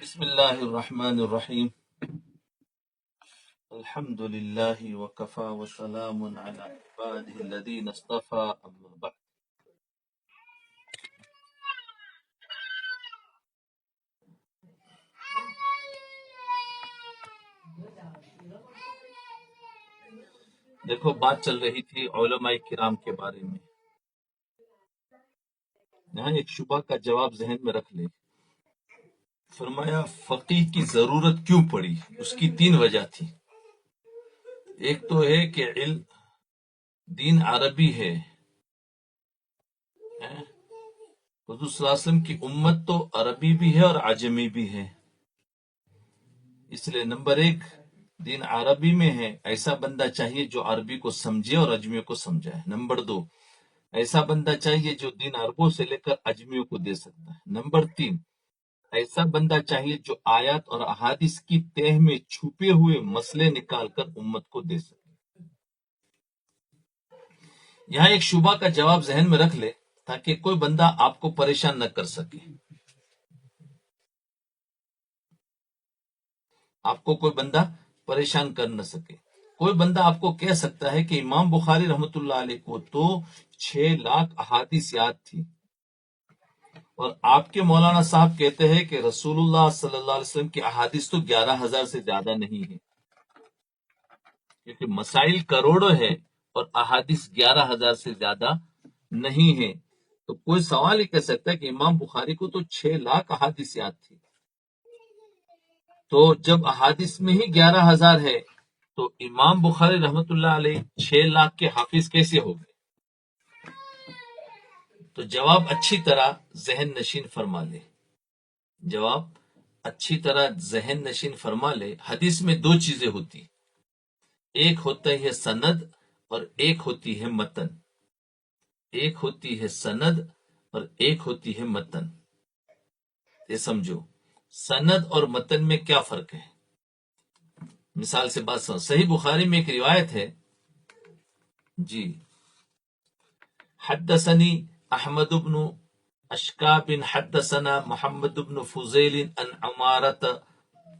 بسم اللہ الرحمن الرحیم الحمد للہ وکفا وسلام علی عباده الذین اصطفى اما بعد۔ دیکھو، بات چل رہی تھی علماء کرام کے بارے میں۔ یہاں ایک شبہ کا جواب ذہن میں رکھ لیں۔ فرمایا فقیہ کی ضرورت کیوں پڑی؟ اس کی 3 وجہ تھی۔ ایک تو ہے کہ علم دین عربی ہے، حضور صلی اللہ علیہ وسلم کی امت تو عربی بھی ہے اور عجمی بھی ہے، اس لیے نمبر 1 دین عربی میں ہے، ایسا بندہ چاہیے جو عربی کو سمجھے اور عجمیوں کو سمجھائے۔ نمبر 2 ایسا بندہ چاہیے جو دین عربوں سے لے کر عجمیوں کو دے سکتا ہے۔ نمبر 3 ایسا بندہ چاہیے جو آیات اور احادیث کی تہ میں چھپے ہوئے مسئلے نکال کر امت کو دے سکے۔ یہاں ایک شبہ کا جواب ذہن میں رکھ لے تاکہ کوئی بندہ آپ کو پریشان نہ کر سکے، آپ کو کوئی بندہ پریشان کر نہ سکے۔ کوئی بندہ آپ کو کہہ سکتا ہے کہ امام بخاری رحمۃ اللہ علیہ کو تو 6 لاکھ احادیث یاد تھی، اور آپ کے مولانا صاحب کہتے ہیں کہ رسول اللہ صلی اللہ علیہ وسلم کی احادیث تو 11,000 سے زیادہ نہیں ہے، کیونکہ مسائل کروڑوں ہے اور احادیث 11,000 سے زیادہ نہیں ہے۔ تو کوئی سوال ہی کہہ سکتا ہے کہ امام بخاری کو تو 6 لاکھ احادیث یاد تھی، تو جب احادیث میں ہی 11,000 ہے تو امام بخاری رحمۃ اللہ علیہ 6 لاکھ کے حافظ کیسے ہو گئے؟ تو جواب اچھی طرح ذہن نشین فرما لے، جواب اچھی طرح ذہن نشین فرما لے۔ حدیث میں 2 چیزیں ہوتی، ایک ہوتا ہے سند اور ایک ہوتی ہے متن، ایک ہوتی ہے سند اور ایک ہوتی ہے متن۔ یہ سمجھو سند اور متن میں کیا فرق ہے۔ مثال سے بات سمجھ، صحیح بخاری میں ایک روایت ہے، جی حدثني احمد بن اشکاب حدثنا محمد بن فضیل عن عمارة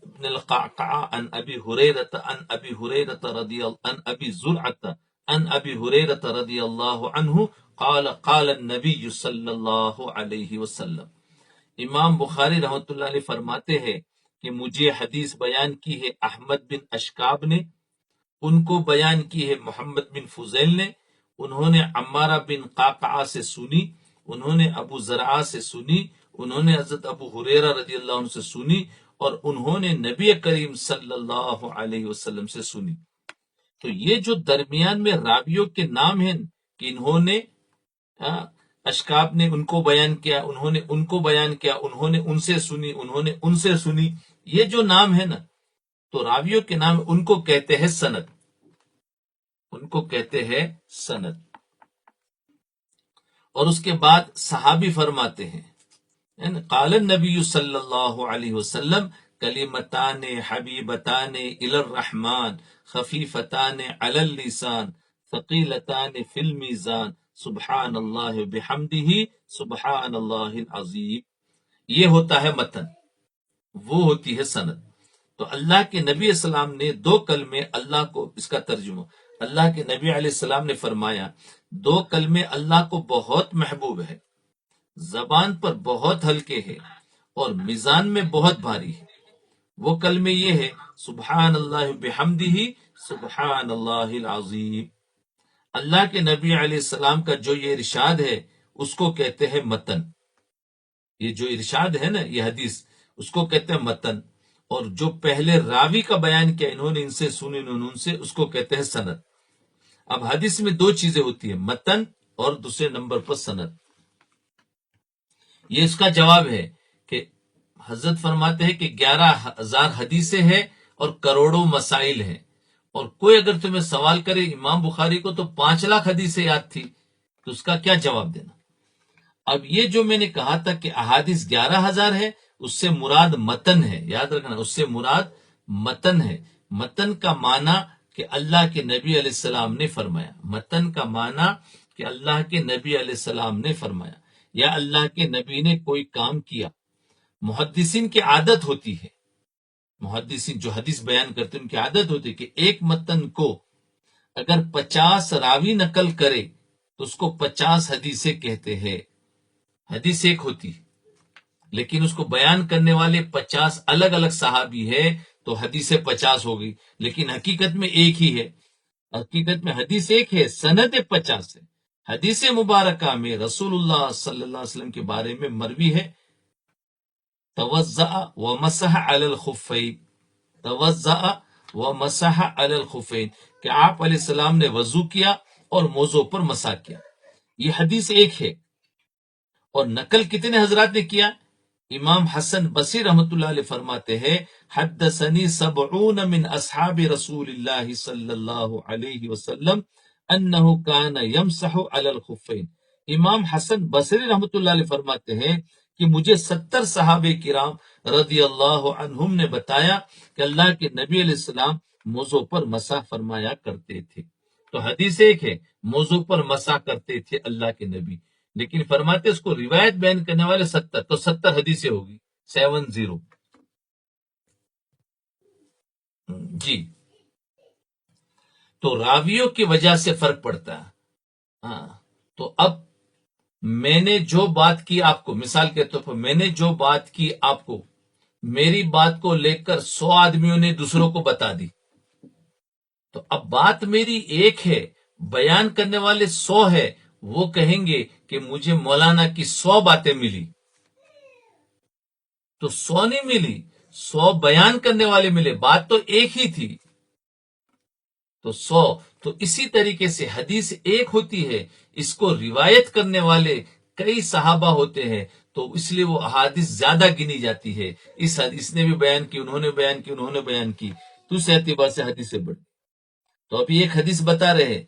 بن القعقاع عن ابي هريرة عن ابي هريرة رضي عن ابي زرعة عن ابي هريرة رضي الله عنه قال قال النبي صلی اللہ علیہ وسلم۔ امام بخاری رحمۃ اللہ علیہ فرماتے ہیں کہ مجھے حدیث بیان کی ہے احمد بن اشکاب نے، ان کو بیان کی ہے محمد بن فضیل نے، انہوں نے عمارہ بن قعقاع سے سنی، انہوں نے ابو زرعہ سے سنی، انہوں نے حضرت ابو ہریرہ رضی اللہ عنہ سے سنی، اور انہوں نے نبی کریم صلی اللہ علیہ وسلم سے سنی۔ تو یہ جو درمیان میں راویوں کے نام ہیں کہ انہوں نے اشکاب نے ان کو بیان کیا، انہوں نے ان کو بیان کیا، انہوں نے ان سے سنی، انہوں نے ان سے سنی، یہ جو نام ہے نا، تو راویوں کے نام ان کو کہتے ہیں سند، ان کو کہتے ہیں سند۔ اور اس کے بعد صحابی فرماتے ہیں قال النبی صلی اللہ علیہ وسلم کلمتان حبیبتان الی الرحمن خفیفتان علی اللسان ثقیلتان فی المیزان سبحان اللہ بحمدہ سبحان اللہ العظیم۔ یہ ہوتا ہے متن، وہ ہوتی ہے سند۔ تو اللہ کے نبی السلام نے 2 کلمے اللہ کو، اس کا ترجمہ اللہ کے نبی علیہ السلام نے فرمایا 2 کلمے اللہ کو بہت محبوب ہے، زبان پر بہت ہلکے ہیں اور میزان میں بہت بھاری ہے۔ وہ کلمے یہ ہے سبحان اللہ بحمدہ سبحان اللہ العظیم۔ اللہ کے نبی علیہ السلام کا جو یہ ارشاد ہے اس کو کہتے ہیں متن، یہ جو ارشاد ہے نا، یہ حدیث، اس کو کہتے ہیں متن۔ اور جو پہلے راوی کا بیان کیا، انہوں نے ان سے سنی، انہوں نے ان سے، اس کو کہتے ہیں سند۔ اب حدیث میں 2 چیزیں ہوتی ہیں، متن اور دوسرے نمبر پر سند۔ یہ اس کا جواب ہے کہ حضرت فرماتے ہیں کہ 11,000 حدیثیں ہیں اور کروڑوں مسائل ہیں، اور کوئی اگر تمہیں سوال کرے امام بخاری کو تو 5 لاکھ حدیثیں یاد تھی، تو اس کا کیا جواب دینا؟ اب یہ جو میں نے کہا تھا کہ احادیث 11,000 ہے، اس سے مراد متن ہے، یاد رکھنا، اس سے مراد متن ہے۔ متن کا معنی کہ اللہ کے نبی علیہ السلام نے فرمایا، متن کا معنی کہ اللہ کے نبی علیہ السلام نے فرمایا، یا اللہ کے نبی نے کوئی کام کیا۔ محدثین کی عادت ہوتی ہے، محدثین جو حدیث بیان کرتے ہیں ان کی عادت ہوتی ہے کہ ایک متن کو اگر 50 راوی نقل کرے تو اس کو 50 حدیثیں کہتے ہیں. حدیث ایک ہوتی لیکن اس کو بیان کرنے والے 50 الگ الگ صحابی ہے تو حدیث 50 ہو گئی، لیکن حقیقت میں ایک ہی ہے. حقیقت میں حدیث ایک ہے، سند 50 ہے. حدیث مبارکہ میں رسول اللہ صلی اللہ علیہ وسلم کے بارے میں مروی ہے توضع ومسح علی الخفین، توضع ومسح علی الخفین، کہ آپ علیہ السلام نے وضو کیا اور موزوں پر مسح کیا. یہ حدیث ایک ہے، اور نقل کتنے حضرات نے کیا؟ امام حسن بصری رحمۃ اللہ علیہ فرماتے ہیں حدثنی 70 من اصحاب رسول اللہ صلی اللہ علیہ وسلم انہ کان یمسح علی الخفین. امام حسن بصری رحمۃ اللہ علیہ فرماتے ہیں کہ مجھے 70 صحابہ کرام رضی اللہ عنہم نے بتایا کہ اللہ کے نبی علیہ السلام موضوع پر مسح فرمایا کرتے تھے. تو حدیث ایک ہے، موضوع پر مسح کرتے تھے اللہ کے نبی، لیکن فرماتے اس کو روایت بیان کرنے والے 70، تو 70 حدیثیں ہوگی 70. جی، تو راویوں کی وجہ سے فرق پڑتا ہے. ہاں، تو اب میں نے جو بات کی آپ کو، مثال کے طور پر میں نے جو بات کی آپ کو، میری بات کو لے کر 100 آدمیوں نے دوسروں کو بتا دی، تو اب بات میری ایک ہے، بیان کرنے والے 100 ہے، وہ کہیں گے کہ مجھے مولانا کی 100 باتیں ملی، تو 100 نہیں ملی، 100 بیان کرنے والے ملے، بات تو ایک ہی تھی، تو 100. تو اسی طریقے سے حدیث ایک ہوتی ہے، اس کو روایت کرنے والے کئی صحابہ ہوتے ہیں، تو اس لیے وہ احادیث زیادہ گنی جاتی ہے. اس حدیث نے بھی بیان کی، انہوں نے بیان کی، انہوں نے بیان کی، تو اس اعتبار سے حدیثیں بڑھ. تو ابھی ایک حدیث بتا رہے ہیں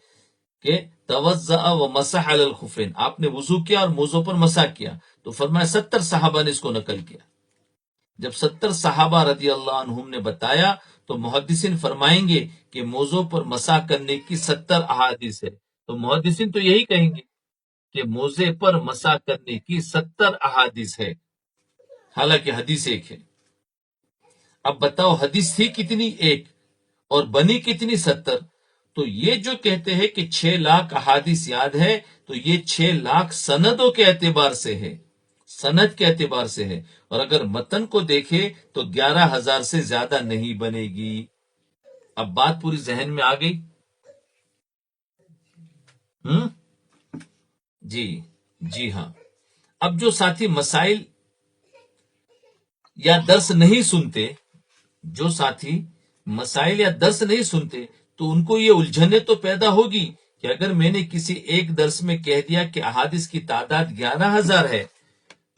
کہ توضع و مسح علی الخفین، آپ نے وضو کیا اور موزوں پر مسح کیا، تو فرمایا 70 صحابہ نے اس کو نقل کیا. جب 70 صحابہ رضی اللہ عنہم نے بتایا تو محدثین فرمائیں گے کہ موضوع پر مسح کرنے کی 70 احادیث ہے. تو محدثین تو یہی کہیں گے کہ موضع پر مسح کرنے کی 70 احادیث ہے، حالانکہ حدیث ایک ہے. اب بتاؤ حدیث تھی کتنی؟ ایک، اور بنی کتنی؟ 70. تو یہ جو کہتے ہیں کہ 6 لاکھ احادیث یاد ہے، تو یہ 6 لاکھ سندوں کے اعتبار سے ہے، سند کے اعتبار سے ہے، اور اگر متن کو دیکھے تو 11,000 سے زیادہ نہیں بنے گی. اب بات پوری ذہن میں آ گئی؟ جی ہاں. اب جو ساتھی مسائل یا درس نہیں سنتے، جو ساتھی مسائل یا درس نہیں سنتے، تو ان کو یہ الجھنیں تو پیدا ہوگی کہ اگر میں نے کسی ایک درس میں کہہ دیا کہ احادیث کی تعداد 11,000 ہے،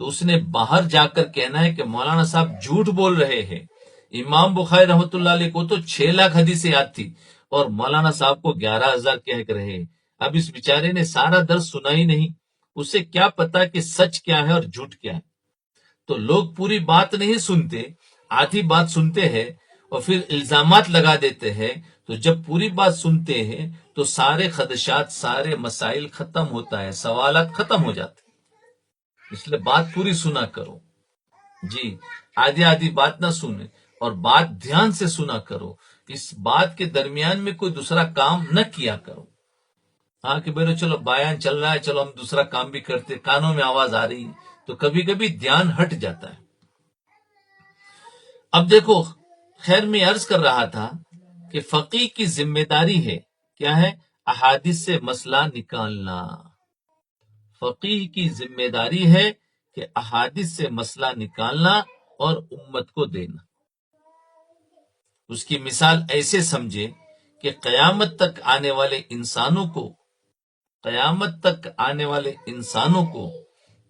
تو اس نے باہر جا کر کہنا ہے کہ مولانا صاحب جھوٹ بول رہے ہیں. امام بخاری رحمۃ اللہ علیہ کو تو 6 لاکھ حدیثیں یاد تھی اور مولانا صاحب کو 11,000 کہہ رہے ہیں. اب اس بیچارے نے سارا درس سنا ہی نہیں، اسے کیا پتا کہ سچ کیا ہے اور جھوٹ کیا ہے. تو لوگ پوری بات نہیں سنتے، آدھی بات سنتے ہیں اور پھر الزامات لگا دیتے ہیں. تو جب پوری بات سنتے ہیں تو سارے خدشات، سارے مسائل ختم ہوتا ہے، سوالات ختم ہو جاتے ہیں. اس لیے بات پوری سنا کرو. جی، آدھی آدھی بات نہ سنے اور بات دھیان سے سنا کرو. اس بات کے درمیان میں کوئی دوسرا کام نہ کیا کرو. ہاں کہ بھائی چلو بیان چل رہا ہے، چلو ہم دوسرا کام بھی کرتے، کانوں میں آواز آ رہی ہے، تو کبھی کبھی دھیان ہٹ جاتا ہے. اب دیکھو، خیر میں عرض کر رہا تھا کہ فقیہ کی ذمہ داری ہے، کیا ہے؟ احادیث سے مسئلہ نکالنا. فقیہ کی ذمہ داری ہے کہ احادیث سے مسئلہ نکالنا اور امت کو دینا. اس کی مثال ایسے سمجھے کہ قیامت تک آنے والے انسانوں کو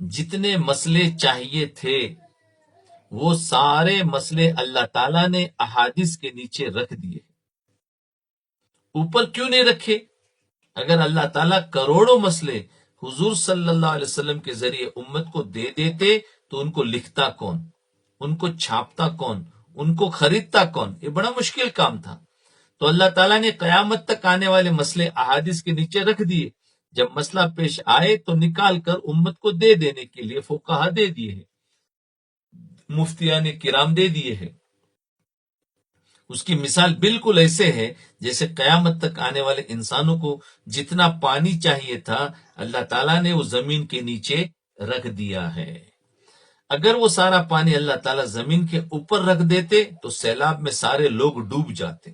جتنے مسئلے چاہیے تھے وہ سارے مسئلے اللہ تعالیٰ نے احادیث کے نیچے رکھ دیے. اوپر کیوں نہیں رکھے؟ اگر اللہ تعالیٰ کروڑوں مسئلے حضور صلی اللہ علیہ وسلم کے ذریعے امت کو دے دیتے تو ان کو لکھتا کون، ان کو چھاپتا کون، ان کو خریدتا کون؟ یہ بڑا مشکل کام تھا. تو اللہ تعالیٰ نے قیامت تک آنے والے مسئلے احادیث کے نیچے رکھ دیے. جب مسئلہ پیش آئے تو نکال کر امت کو دے دینے کے لیے فقہا دے دیے ہیں. مفتیان کرام دے دیے ہیں۔ اس کی مثال بالکل ایسے ہے جیسے قیامت تک آنے والے انسانوں کو جتنا پانی چاہیے تھا اللہ تعالیٰ نے وہ زمین کے نیچے رکھ دیا ہے۔ اگر وہ سارا پانی اللہ تعالیٰ زمین کے اوپر رکھ دیتے تو سیلاب میں سارے لوگ ڈوب جاتے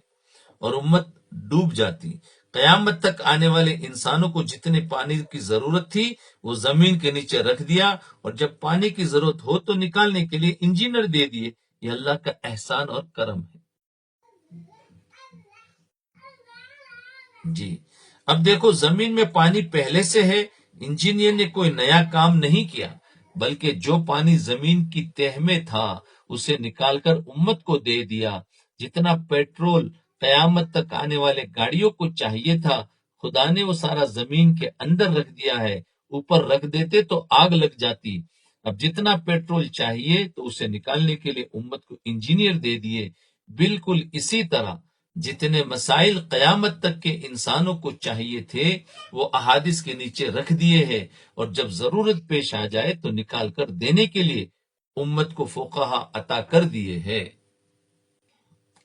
اور امت ڈوب جاتی۔ قیامت تک آنے والے انسانوں کو جتنے پانی کی ضرورت تھی وہ زمین کے نیچے رکھ دیا، اور جب پانی کی ضرورت ہو تو نکالنے کے لیے انجینئر دے دیے۔ یہ اللہ کا احسان اور کرم ہے۔ جی اب دیکھو، زمین میں پانی پہلے سے ہے، انجینئر نے کوئی نیا کام نہیں کیا، بلکہ جو پانی زمین کی تہ میں تھا اسے نکال کر امت کو دے دیا۔ جتنا پیٹرول قیامت تک آنے والے گاڑیوں کو چاہیے تھا خدا نے وہ سارا زمین کے اندر رکھ دیا ہے، اوپر رکھ دیتے تو آگ لگ جاتی۔ اب جتنا پیٹرول چاہیے تو اسے نکالنے کے لیے امت کو انجینئر دے دیے۔ بالکل اسی طرح جتنے مسائل قیامت تک کے انسانوں کو چاہیے تھے وہ احادیث کے نیچے رکھ دیے ہیں، اور جب ضرورت پیش آ جائے تو نکال کر دینے کے لیے امت کو فقہا عطا کر دیے ہیں۔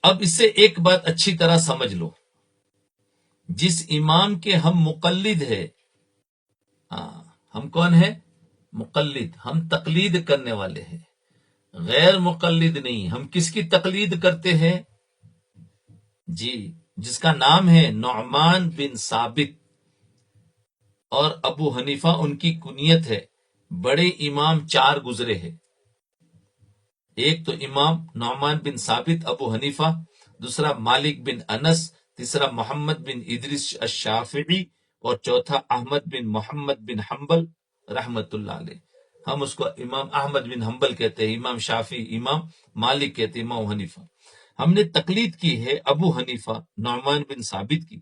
اب اس سے ایک بات اچھی طرح سمجھ لو، جس امام کے ہم مقلد ہے، ہم کون ہیں؟ مقلد، ہم تقلید کرنے والے ہیں، غیر مقلد نہیں۔ ہم کس کی تقلید کرتے ہیں؟ جی، جس کا نام ہے نعمان بن ثابت، اور ابو حنیفہ ان کی کنیت ہے۔ بڑے امام 4 گزرے ہیں، ایک تو امام نعمان بن ثابت ابو حنیفہ، دوسرا مالک بن انس، تیسرا محمد بن ادریس الشافعی، اور چوتھا احمد بن محمد بن حنبل رحمت اللہ علیہ۔ ہم اس کو امام احمد بن حنبل کہتے ہیں، امام شافعی، امام مالک کہتے ہیں، امام حنیفہ۔ ہم نے تقلید کی ہے ابو حنیفہ نعمان بن ثابت کی۔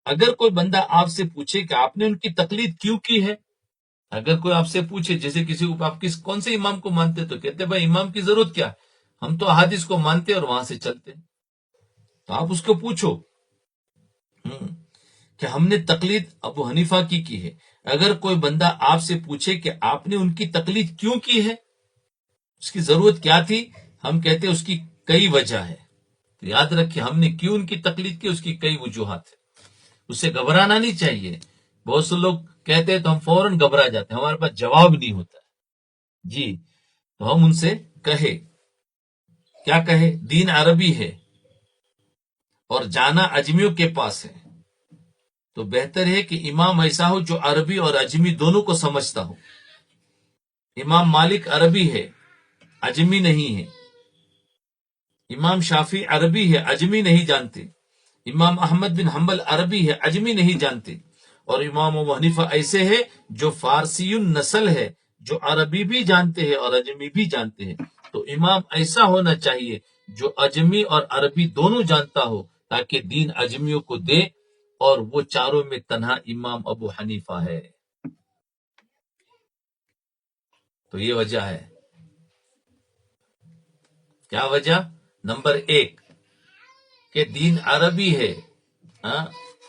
اگر کوئی بندہ آپ سے پوچھے کہ آپ نے ان کی تقلید کیوں کی ہے، اگر کوئی آپ سے پوچھے، جیسے کسی کو آپ کون سے امام کو مانتے، تو کہتے بھائی امام کی ضرورت کیا، ہم تو احادیث کو مانتے اور وہاں سے چلتے۔ تو آپ اس کو پوچھو کہ ہم نے تقلید ابو حنیفہ کی ہے۔ اگر کوئی بندہ آپ سے پوچھے کہ آپ نے ان کی تقلید کیوں کی ہے، اس کی ضرورت کیا تھی، ہم کہتے اس کی کئی وجہ ہے۔ تو یاد رکھیں، ہم نے کیوں ان کی تقلید کی، اس کی کئی وجوہات ہیں۔ اس سے گھبرانا نہیں چاہیے۔ بہت سے لوگ کہتے ہیں تو ہم فوراً گھبرا جاتے ہیں، ہمارے پاس جواب نہیں ہوتا جی۔ تو ہم ان سے کہے، کیا کہے؟ دین عربی ہے اور جانا اجمیوں کے پاس ہے، تو بہتر ہے کہ امام ایسا ہو جو عربی اور اجمی دونوں کو سمجھتا ہو۔ امام مالک عربی ہے، اجمی نہیں ہے۔ امام شافعی عربی ہے، اجمی نہیں جانتے۔ امام احمد بن حنبل عربی ہے، اجمی نہیں جانتے۔ اور امام ابو حنیفہ ایسے ہے جو فارسی نسل ہے، جو عربی بھی جانتے ہیں اور اجمی بھی جانتے ہیں۔ تو امام ایسا ہونا چاہیے جو اجمی اور عربی دونوں جانتا ہو، تاکہ دین اجمیوں کو دے، اور وہ چاروں میں تنہا امام ابو حنیفہ ہے۔ تو یہ وجہ ہے۔ کیا وجہ؟ نمبر 1 کہ دین عربی ہے،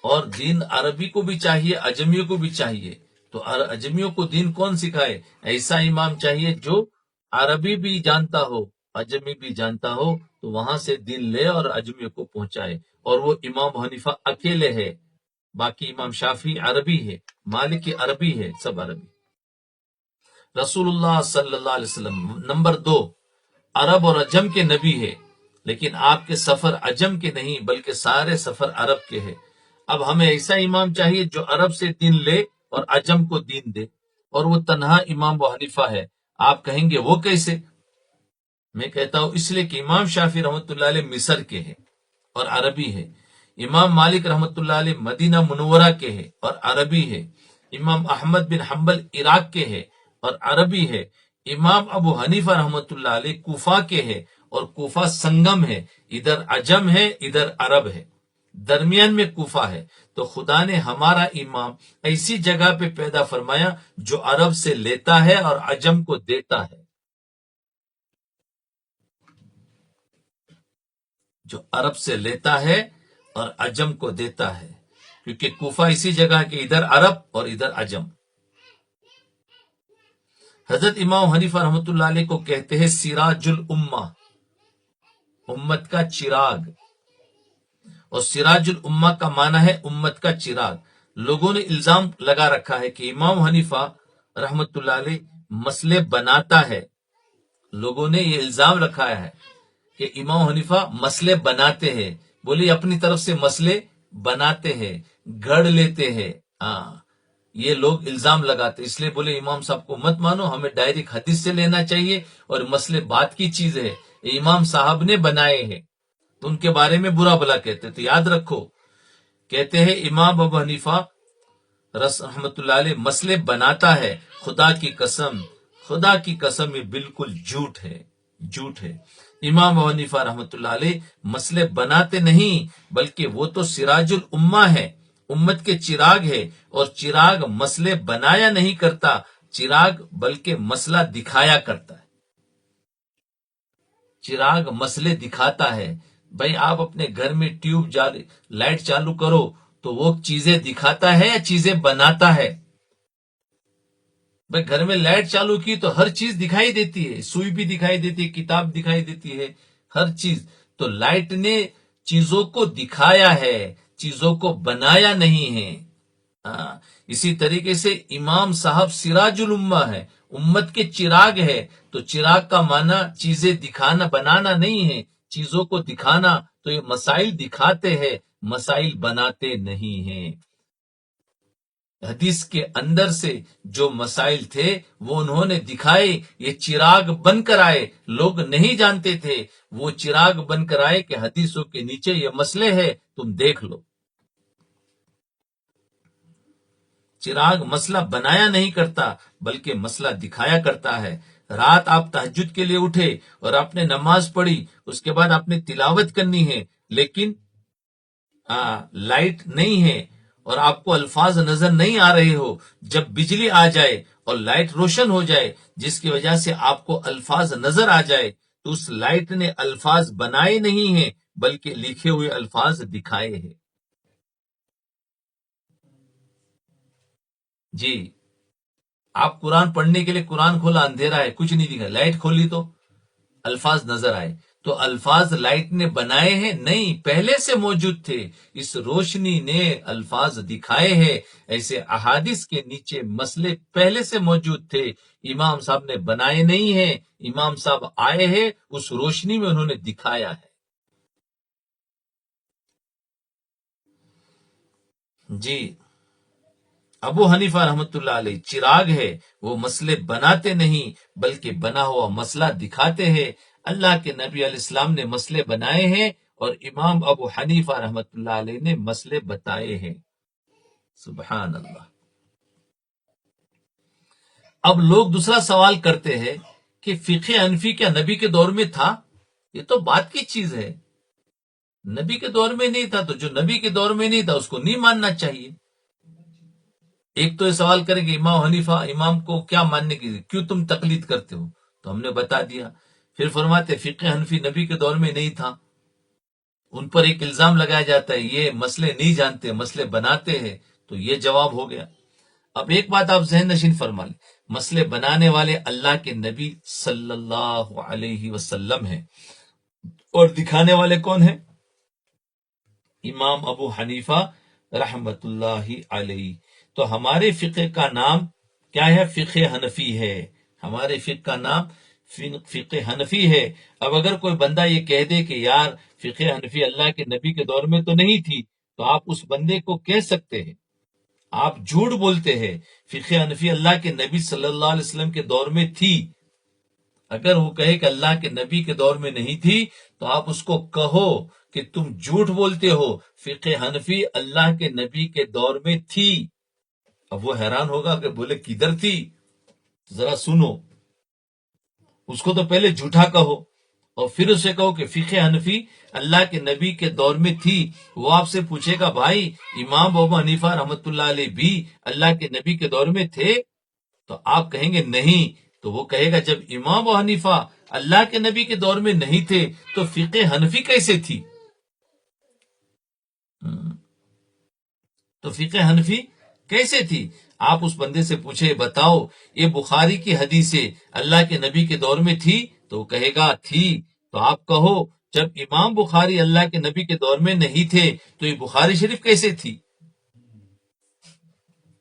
اور دین عربی کو بھی چاہیے، اجمیوں کو بھی چاہیے۔ تو اجمیوں کو دین کون سکھائے؟ ایسا امام چاہیے جو عربی بھی جانتا ہو، اجمی بھی جانتا ہو، تو وہاں سے دین لے اور اجمیوں کو پہنچائے۔ اور وہ امام حنیفہ اکیلے ہے، باقی امام شافعی عربی ہے، مالکی عربی ہے، سب عربی۔ رسول اللہ صلی اللہ علیہ وسلم نمبر 2 عرب اور عجم کے نبی ہے، لیکن آپ کے سفر عجم کے نہیں بلکہ سارے سفر عرب کے ہیں۔ اب ہمیں ایسا امام چاہیے جو عرب سے دین لے اور عجم کو دین دے، اور وہ تنہا امام ابو حنیفہ ہے۔ آپ کہیں گے وہ کیسے؟ میں کہتا ہوں اس لیے کہ امام شافعی رحمۃ اللہ علیہ مصر کے ہیں اور عربی ہے، امام مالک رحمۃ اللہ علیہ مدینہ منورہ کے ہیں اور عربی ہے، امام احمد بن حنبل عراق کے ہیں اور عربی ہے، امام ابو حنیفہ رحمۃ اللہ علیہ کوفہ کے ہیں اور کوفہ سنگم ہے، ادھر عجم ہے ادھر عرب ہے، درمیان میں کوفہ ہے۔ تو خدا نے ہمارا امام ایسی جگہ پہ پیدا فرمایا جو عرب سے لیتا ہے اور عجم کو دیتا ہے، جو عرب سے لیتا ہے اور عجم کو دیتا ہے، کیونکہ کوفہ اسی جگہ کے ادھر عرب اور ادھر عجم۔ حضرت امام حنیفہ رحمۃ اللہ علیہ کو کہتے ہیں سراج الامہ، امت کا چراغ، اور سراج الامہ کا معنی ہے امت کا چراغ۔ لوگوں نے الزام لگا رکھا ہے کہ امام حنیفہ رحمۃ اللہ علیہ مسئلے بناتا ہے، لوگوں نے یہ الزام رکھا ہے کہ امام حنیفہ مسئلے بناتے ہیں، بولی اپنی طرف سے مسئلے بناتے ہیں، گھڑ لیتے ہیں۔ ہاں، یہ لوگ الزام لگاتے، اس لیے بولے امام صاحب کو مت مانو، ہمیں ڈائریکٹ حدیث سے لینا چاہیے، اور مسئلے بات کی چیز ہے، امام صاحب نے بنائے ہیں تو ان کے بارے میں برا بلا کہتے۔ تو یاد رکھو، کہتے ہیں امام ابو حنیفہ رحمت اللہ علیہ مسئلے بناتا ہے، خدا کی قسم، خدا کی قسم یہ بالکل جھوٹ ہے، جھوٹ ہے۔ امام ابو حنیفہ رحمت اللہ علیہ مسئلے بناتے نہیں، بلکہ وہ تو سراج الامہ ہے، امت کے چراغ ہے، اور چراغ مسئلے بنایا نہیں کرتا، چراغ بلکہ مسئلہ دکھایا کرتا ہے، چراغ مسئلے دکھاتا ہے۔ بھائی آپ اپنے گھر میں ٹیوب لائٹ چالو کرو تو وہ چیزیں دکھاتا ہے یا چیزیں بناتا ہے؟ بھائی گھر میں لائٹ چالو کی تو ہر چیز دکھائی دیتی ہے، سوئی بھی دکھائی دیتی ہے، کتاب دکھائی دیتی ہے، ہر چیز۔ تو لائٹ نے چیزوں کو دکھایا ہے، چیزوں کو بنایا نہیں ہے۔ ہاں، اسی طریقے سے امام صاحب سراج الامہ ہے، امت کے چراغ ہے، تو چراغ کا معنی چیزیں دکھانا، بنانا نہیں ہے، چیزوں کو دکھانا۔ تو یہ مسائل دکھاتے ہیں، مسائل بناتے نہیں ہیں۔ حدیث کے اندر سے جو مسائل تھے وہ انہوں نے دکھائے، یہ چراغ بن کر آئے، لوگ نہیں جانتے تھے، وہ چراغ بن کر آئے کہ حدیثوں کے نیچے یہ مسئلے ہے، تم دیکھ لو۔ چراغ مسئلہ بنایا نہیں کرتا بلکہ مسئلہ دکھایا کرتا ہے۔ رات آپ تہجد کے لیے اٹھے اور آپ نے نماز پڑھی، اس کے بعد آپ نے تلاوت کرنی ہے، لیکن لائٹ نہیں ہے اور آپ کو الفاظ نظر نہیں آ رہے ہو، جب بجلی آ جائے اور لائٹ روشن ہو جائے جس کی وجہ سے آپ کو الفاظ نظر آ جائے، تو اس لائٹ نے الفاظ بنائے نہیں ہیں بلکہ لکھے ہوئے الفاظ دکھائے ہیں۔ جی، آپ قرآن پڑھنے کے لیے قرآن کھولا، اندھیرا ہے، کچھ نہیں دکھا، لائٹ کھولی تو الفاظ نظر آئے۔ تو الفاظ لائٹ نے بنائے ہیں؟ نہیں، پہلے سے موجود تھے، اس روشنی نے الفاظ دکھائے ہیں۔ ایسے احادیث کے نیچے مسئلے پہلے سے موجود تھے، امام صاحب نے بنائے نہیں ہیں، امام صاحب آئے ہیں، اس روشنی میں انہوں نے دکھایا ہے۔ جی، ابو حنیفہ رحمت اللہ علیہ چراغ ہے، وہ مسئلے بناتے نہیں بلکہ بنا ہوا مسئلہ دکھاتے ہیں۔ اللہ کے نبی علیہ السلام نے مسئلے بنائے ہیں اور امام ابو حنیفہ رحمت اللہ علیہ نے مسئلے بتائے ہیں۔ سبحان اللہ۔ اب لوگ دوسرا سوال کرتے ہیں کہ فقہ حنفی کیا نبی کے دور میں تھا؟ یہ تو بات کی چیز ہے، نبی کے دور میں نہیں تھا، تو جو نبی کے دور میں نہیں تھا اس کو نہیں ماننا چاہیے۔ ایک تو یہ سوال کریں کہ امام حنیفہ امام کو کیا ماننے کی، کیوں تم تقلید کرتے ہو؟ تو ہم نے بتا دیا۔ پھر فرماتے فقہ حنفی نبی کے دور میں نہیں تھا، ان پر ایک الزام لگایا جاتا ہے یہ مسئلے نہیں جانتے، مسئلے بناتے ہیں، تو یہ جواب ہو گیا۔ اب ایک بات آپ ذہن نشین فرما لیں، مسئلے بنانے والے اللہ کے نبی صلی اللہ علیہ وسلم ہیں، اور دکھانے والے کون ہیں؟ امام ابو حنیفہ رحمت اللہ علیہ۔ تو ہمارے فقہ کا نام کیا ہے؟ فقہ حنفی ہے، ہمارے فقہ کا نام فقہ حنفی ہے۔ اب اگر کوئی بندہ یہ کہہ دے کہ یار فقہ حنفی اللہ کے نبی کے دور میں تو نہیں تھی، تو آپ اس بندے کو کہہ سکتے ہیں آپ جھوٹ بولتے ہیں، فقہ حنفی اللہ کے نبی صلی اللہ علیہ وسلم کے دور میں تھی۔ اگر وہ کہے کہ اللہ کے نبی کے دور میں نہیں تھی تو آپ اس کو کہو کہ تم جھوٹ بولتے ہو، فقہ حنفی اللہ کے نبی کے دور میں تھی۔ اب وہ حیران ہوگا کہ بولے کدھر تھی، ذرا سنو، اس کو تو پہلے جھوٹا کہو اور پھر اسے کہو کہ فقہ حنفی اللہ کے نبی کے دور میں تھی۔ وہ آپ سے پوچھے گا بھائی امام ابو حنیفہ رحمت اللہ علیہ بھی اللہ کے نبی کے دور میں تھے؟ تو آپ کہیں گے نہیں، تو وہ کہے گا جب امام ابو حنیفہ اللہ کے نبی کے دور میں نہیں تھے تو فقہ حنفی کیسے تھی؟ تو فقہ حنفی کیسے تھی؟ آپ اس بندے سے پوچھے بتاؤ یہ بخاری کی حدیثیں اللہ کے نبی کے دور میں تھی؟ تو وہ کہے گا تھی. تو آپ کہو جب امام بخاری اللہ کے نبی کے دور میں نہیں تھے تو یہ بخاری شریف کیسے تھی؟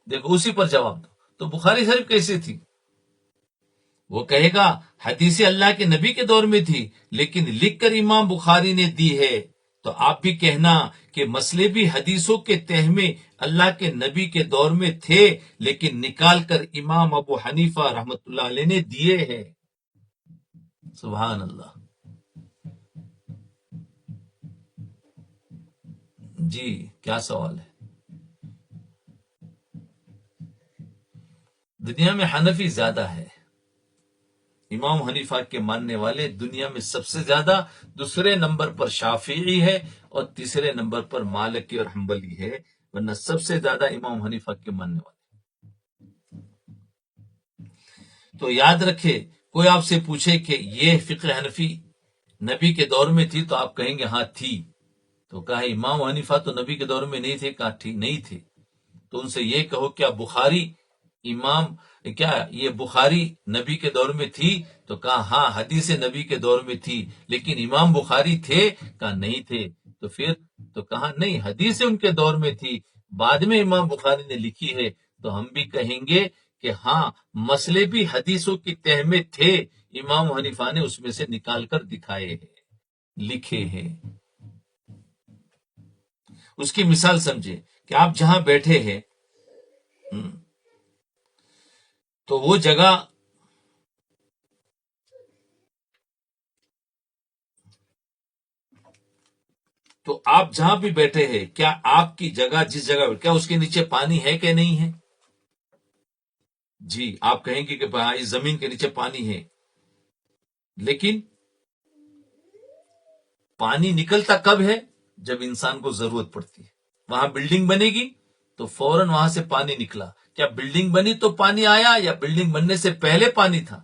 دیکھو اسی پر جواب دو. تو بخاری شریف کیسے تھی؟ وہ کہے گا حدیث اللہ کے نبی کے دور میں تھی لیکن لکھ کر امام بخاری نے دی ہے. تو آپ بھی کہنا کہ مسئلے بھی حدیثوں کے تہ میں اللہ کے نبی کے دور میں تھے لیکن نکال کر امام ابو حنیفہ رحمت اللہ علیہ نے دیے ہیں. سبحان اللہ. جی کیا سوال ہے؟ دنیا میں حنفی زیادہ ہے. امام حنیفہ کے ماننے والے دنیا میں سب سے زیادہ، دوسرے نمبر پر شافعی ہے اور تیسرے نمبر پر مالکی اور حنبلی ہے، ورنہ سب سے زیادہ امام حنیفہ کے ماننے والے. تو یاد رکھے کوئی آپ سے پوچھے کہ یہ فقہ حنفی نبی کے دور میں تھی تو آپ کہیں گے ہاں تھی. تو کہا امام حنیفہ تو نبی کے دور میں نہیں تھے، کہا ٹھیک نہیں تھے. تو ان سے یہ کہو کیا بخاری کیا یہ بخاری نبی کے دور میں تھی؟ تو کہا ہاں حدیث نبی کے دور میں تھی لیکن امام بخاری تھے؟ کہا نہیں تھے. تو پھر تو کہا نہیں حدیث ان کے دور میں تھی، بعد میں امام بخاری نے لکھی ہے. تو ہم بھی کہیں گے کہ ہاں مسئلے بھی حدیثوں کی تہ میں تھے، امام حنیفہ نے اس میں سے نکال کر دکھائے ہیں، لکھے ہیں. اس کی مثال سمجھے کہ آپ جہاں بیٹھے ہیں تو وہ جگہ تو آپ جہاں بھی بیٹھے ہیں کیا آپ کی جگہ جس جگہ کیا اس کے نیچے پانی ہے کہ نہیں ہے؟ جی آپ کہیں گے کہ اس زمین کے نیچے پانی ہے، لیکن پانی نکلتا کب ہے؟ جب انسان کو ضرورت پڑتی ہے. وہاں بلڈنگ بنے گی تو فوراً وہاں سے پانی نکلا. کیا بلڈنگ بنی تو پانی آیا یا بلڈنگ بننے سے پہلے پانی تھا؟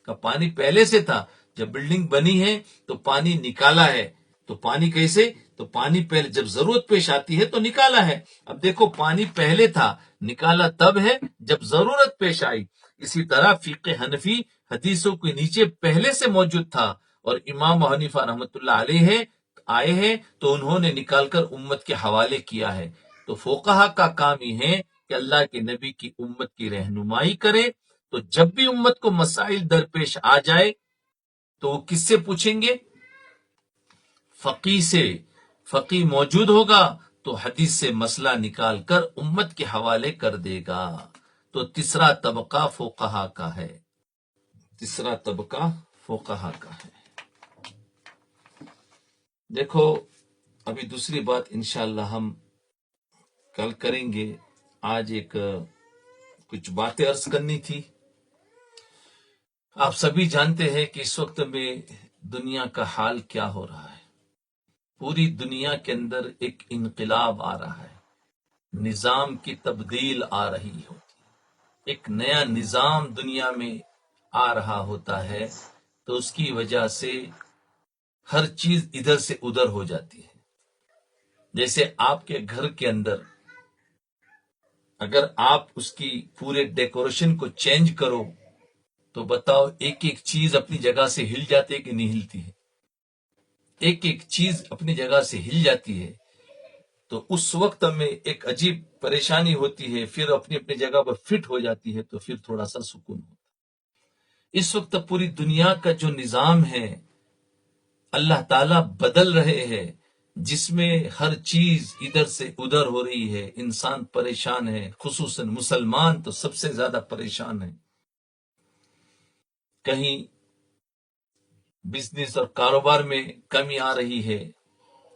کہ پانی پہلے سے تھا، جب بلڈنگ بنی ہے تو پانی نکالا ہے. تو پانی کیسے؟ تو پانی پہلے جب ضرورت پیش آتی ہے تو نکالا ہے. اب دیکھو پانی پہلے تھا، نکالا تب ہے جب ضرورت پیش آئی. اسی طرح فقہ حنفی حدیثوں کے نیچے پہلے سے موجود تھا اور امام حنیفہ رحمت اللہ علیہ آئے ہیں تو انہوں نے نکال کر امت کے حوالے کیا ہے. تو فقہا کا کام یہ ہے کہ اللہ کے نبی کی امت کی رہنمائی کرے. تو جب بھی امت کو مسائل درپیش آ جائے تو وہ کس سے پوچھیں گے؟ فقی سے. فقی موجود ہوگا تو حدیث سے مسئلہ نکال کر امت کے حوالے کر دے گا. تو تیسرا طبقہ فقہا کا ہے. تیسرا طبقہ فقہا کا ہے. دیکھو ابھی دوسری بات انشاءاللہ ہم کل کریں گے. آج ایک کچھ باتیں عرض کرنی تھی. آپ سبھی جانتے ہیں کہ اس وقت میں دنیا کا حال کیا ہو رہا ہے. پوری دنیا کے اندر ایک انقلاب آ رہا ہے، نظام کی تبدیل آ رہی ہوتی ہے. ایک نیا نظام دنیا میں آ رہا ہوتا ہے تو اس کی وجہ سے ہر چیز ادھر سے ادھر ہو جاتی ہے. جیسے آپ کے گھر کے اندر اگر آپ اس کی پورے ڈیکوریشن کو چینج کرو تو بتاؤ ایک ایک چیز اپنی جگہ سے ہل جاتی ہے کہ نہیں ہلتی ہے؟ ایک ایک چیز اپنی جگہ سے ہل جاتی ہے. تو اس وقت میں ایک عجیب پریشانی ہوتی ہے، پھر اپنی اپنی جگہ پر فٹ ہو جاتی ہے تو پھر تھوڑا سا سکون ہوتا ہے. اس وقت پوری دنیا کا جو نظام ہے اللہ تعالیٰ بدل رہے ہیں، جس میں ہر چیز ادھر سے ادھر ہو رہی ہے. انسان پریشان ہے، خصوصاً مسلمان تو سب سے زیادہ پریشان ہے. کہیں بزنس اور کاروبار میں کمی آ رہی ہے،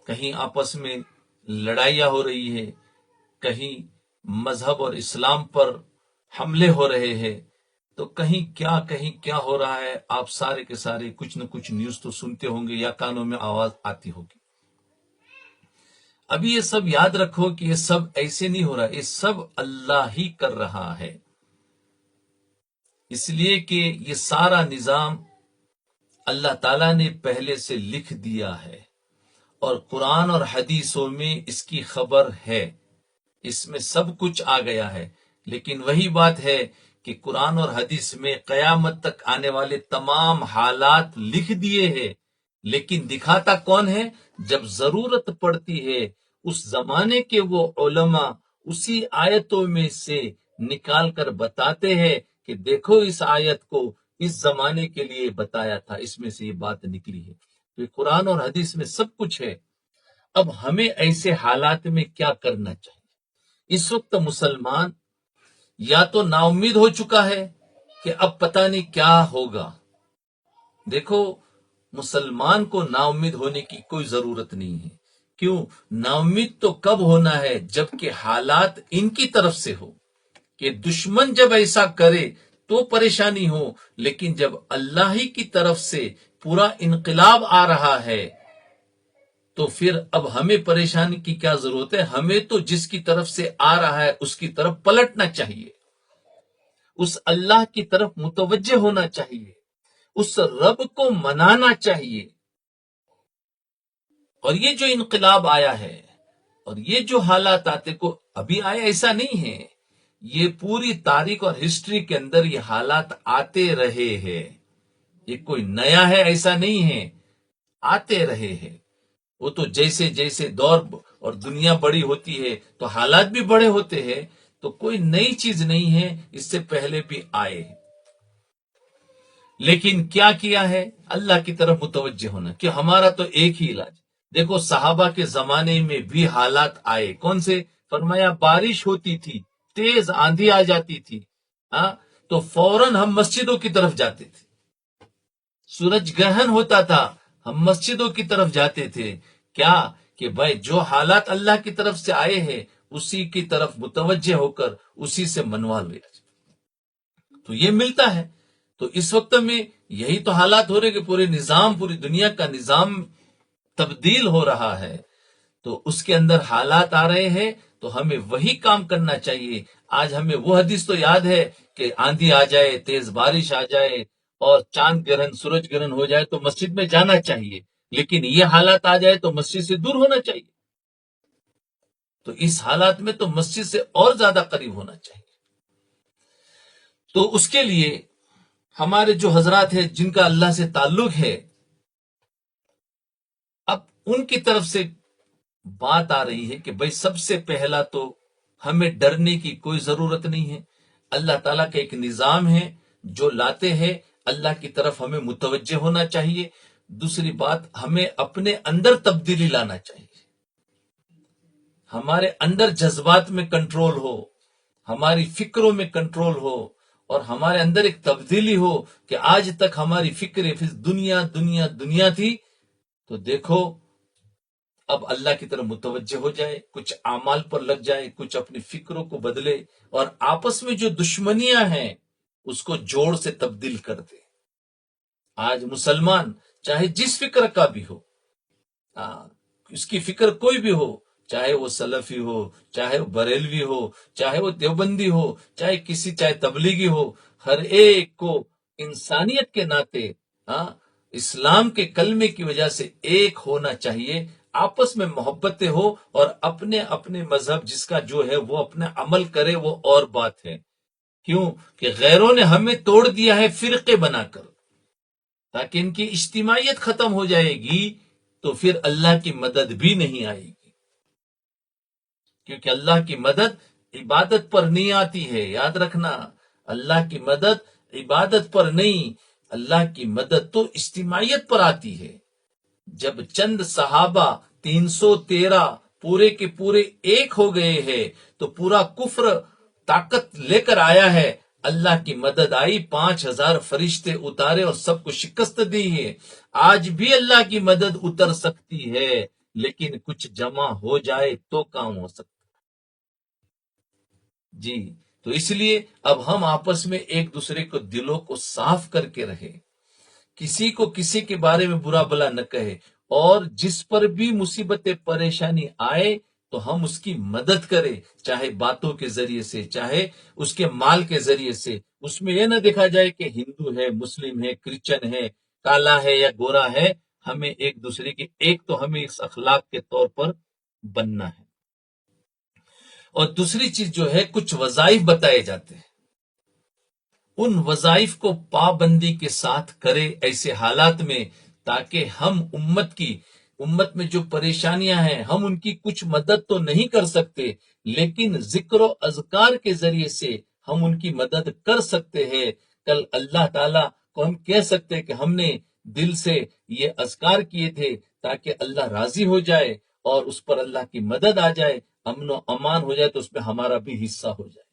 کہیں آپس میں لڑائیاں ہو رہی ہے، کہیں مذہب اور اسلام پر حملے ہو رہے ہیں، تو کہیں کیا ہو رہا ہے. آپ سارے کے سارے کچھ نہ کچھ نیوز تو سنتے ہوں گے یا کانوں میں آواز آتی ہوگی. ابھی یہ سب یاد رکھو کہ یہ سب ایسے نہیں ہو رہا، یہ سب اللہ ہی کر رہا ہے. اس لیے کہ یہ سارا نظام اللہ تعالیٰ نے پہلے سے لکھ دیا ہے اور قرآن اور حدیثوں میں اس کی خبر ہے، اس میں سب کچھ آ گیا ہے. لیکن وہی بات ہے کہ قرآن اور حدیث میں قیامت تک آنے والے تمام حالات لکھ دیے ہیں، لیکن دکھاتا کون ہے؟ جب ضرورت پڑتی ہے اس زمانے کے وہ علماء اسی آیتوں میں سے نکال کر بتاتے ہیں کہ دیکھو اس آیت کو اس زمانے کے لیے بتایا تھا، اس میں سے یہ بات نکلی ہے۔ تو یہ قرآن اور حدیث میں سب کچھ ہے۔ اب ہمیں ایسے حالات میں کیا کرنا چاہیے؟ اس وقت مسلمان یا تو نا امید ہو چکا ہے کہ اب پتہ نہیں کیا ہوگا۔ دیکھو، مسلمان کو نا امید ہونے کی کوئی ضرورت نہیں ہے۔ کیوں؟ نا امید تو کب ہونا ہے جب کہ حالات ان کی طرف سے ہو، کہ دشمن جب ایسا کرے تو پریشانی ہو، لیکن جب اللہ ہی کی طرف سے پورا انقلاب آ رہا ہے تو پھر اب ہمیں پریشانی کی کیا ضرورت ہے؟ ہمیں تو جس کی طرف سے آ رہا ہے اس کی طرف پلٹنا چاہیے، اس اللہ کی طرف متوجہ ہونا چاہیے، اس رب کو منانا چاہیے۔ اور یہ جو انقلاب آیا ہے اور یہ جو حالات آتے کو ابھی آئے ایسا نہیں ہے، یہ پوری تاریخ اور ہسٹری کے اندر یہ حالات آتے رہے ہیں، یہ کوئی نیا ہے ایسا نہیں ہے، آتے رہے ہیں۔ وہ تو جیسے جیسے دور اور دنیا بڑی ہوتی ہے تو حالات بھی بڑے ہوتے ہیں، تو کوئی نئی چیز نہیں ہے، اس سے پہلے بھی آئے۔ لیکن کیا کیا ہے؟ اللہ کی طرف متوجہ ہونا، کہ ہمارا تو ایک ہی علاج۔ دیکھو صحابہ کے زمانے میں بھی حالات آئے، کون سے؟ فرمایا بارش ہوتی تھی، تیز آندھی آ جاتی تھی، ہاں تو فوراً ہم مسجدوں کی طرف جاتے تھے۔ سورج گرہن ہوتا تھا، ہم مسجدوں کی طرف جاتے تھے۔ کیا؟ کہ بھائی جو حالات اللہ کی طرف سے آئے ہیں اسی کی طرف متوجہ ہو کر اسی سے منوا لیا جائے۔ تو یہ ملتا ہے۔ تو اس وقت میں یہی تو حالات ہو رہے کہ پورے نظام، پوری دنیا کا نظام تبدیل ہو رہا ہے، تو اس کے اندر حالات آ رہے ہیں، تو ہمیں وہی کام کرنا چاہیے۔ آج ہمیں وہ حدیث تو یاد ہے کہ آندھی آ جائے، تیز بارش آ جائے اور چاند گرہن، سورج گرہن ہو جائے تو مسجد میں جانا چاہیے، لیکن یہ حالات آ جائے تو مسجد سے دور ہونا چاہیے۔ تو اس حالات میں تو مسجد سے اور زیادہ قریب ہونا چاہیے۔ تو اس کے لیے ہمارے جو حضرات ہیں جن کا اللہ سے تعلق ہے، اب ان کی طرف سے بات آ رہی ہے کہ بھائی سب سے پہلا تو ہمیں ڈرنے کی کوئی ضرورت نہیں ہے۔ اللہ تعالیٰ کا ایک نظام ہے جو لاتے ہیں، اللہ کی طرف ہمیں متوجہ ہونا چاہیے۔ دوسری بات، ہمیں اپنے اندر تبدیلی لانا چاہیے، ہمارے اندر جذبات میں کنٹرول ہو، ہماری فکروں میں کنٹرول ہو، اور ہمارے اندر ایک تبدیلی ہو کہ آج تک ہماری فکر پھر دنیا دنیا دنیا تھی، تو دیکھو اب اللہ کی طرف متوجہ ہو جائے، کچھ اعمال پر لگ جائے، کچھ اپنی فکروں کو بدلے، اور آپس میں جو دشمنیاں ہیں اس کو جوڑ سے تبدیل کر دے۔ آج مسلمان چاہے جس فکر کا بھی ہو، اس کی فکر کوئی بھی ہو، چاہے وہ سلفی ہو، چاہے وہ بریلوی ہو، چاہے وہ دیوبندی ہو، چاہے تبلیغی ہو، ہر ایک کو انسانیت کے ناطے اسلام کے کلمے کی وجہ سے ایک ہونا چاہیے، آپس میں محبتیں ہو، اور اپنے اپنے مذہب جس کا جو ہے وہ اپنا عمل کرے، وہ اور بات ہے۔ کیوں کہ غیروں نے ہمیں توڑ دیا ہے فرقے بنا کر، تاکہ ان کی اجتماعیت ختم ہو جائے گی تو پھر اللہ کی مدد بھی نہیں آئے گی، کیونکہ اللہ کی مدد عبادت پر نہیں آتی ہے، یاد رکھنا۔ اللہ کی مدد عبادت پر نہیں، اللہ کی مدد تو اجتماعیت پر آتی ہے۔ جب چند صحابہ 313 پورے کے پورے ایک ہو گئے ہیں تو پورا کفر طاقت لے کر آیا ہے، اللہ کی مدد آئی، 5000 فرشتے اتارے اور سب کو شکست دی ہے۔ آج بھی اللہ کی مدد اتر سکتی ہے، لیکن کچھ جمع ہو جائے تو کام ہو سکتا جی۔ تو اس لیے اب ہم آپس میں ایک دوسرے کو دلوں کو صاف کر کے رہے، کسی کو کسی کے بارے میں برا بلا نہ کہے، اور جس پر بھی مصیبت پریشانی آئے تو ہم اس کی مدد کریں، چاہے باتوں کے ذریعے سے، چاہے اس کے مال کے ذریعے سے۔ اس میں یہ نہ دیکھا جائے کہ ہندو ہے، مسلم ہے، کرسچن ہے، کالا ہے یا گورا ہے، ہمیں ایک دوسرے کی، ایک تو ہمیں اس اخلاق کے طور پر بننا ہے۔ اور دوسری چیز جو ہے کچھ وظائف بتائے جاتے ہیں، ان وظائف کو پابندی کے ساتھ کرے ایسے حالات میں، تاکہ ہم امت میں جو پریشانیاں ہیں ہم ان کی کچھ مدد تو نہیں کر سکتے، لیکن ذکر و اذکار کے ذریعے سے ہم ان کی مدد کر سکتے ہیں۔ کل اللہ تعالیٰ کو ہم کہہ سکتے کہ ہم نے دل سے یہ اذکار کیے تھے تاکہ اللہ راضی ہو جائے اور اس پر اللہ کی مدد آ جائے، امن و امان ہو جائے، تو اس میں ہمارا بھی حصہ ہو جائے۔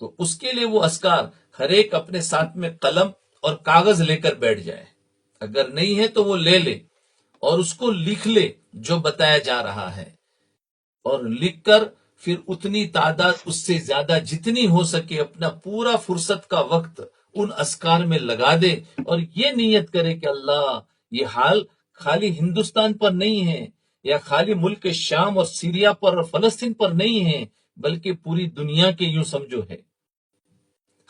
تو اس کے لیے وہ اذکار ہر ایک اپنے ساتھ میں قلم اور کاغذ لے کر بیٹھ جائے، اگر نہیں ہے تو وہ لے لے اور اس کو لکھ لے جو بتایا جا رہا ہے، اور لکھ کر پھر اتنی تعداد اس سے زیادہ جتنی ہو سکے اپنا پورا فرصت کا وقت ان اذکار میں لگا دے، اور یہ نیت کرے کہ اللہ یہ حال خالی ہندوستان پر نہیں ہے، یا خالی ملک شام اور سیریا پر اور فلسطین پر نہیں ہے، بلکہ پوری دنیا کے یوں سمجھو ہے۔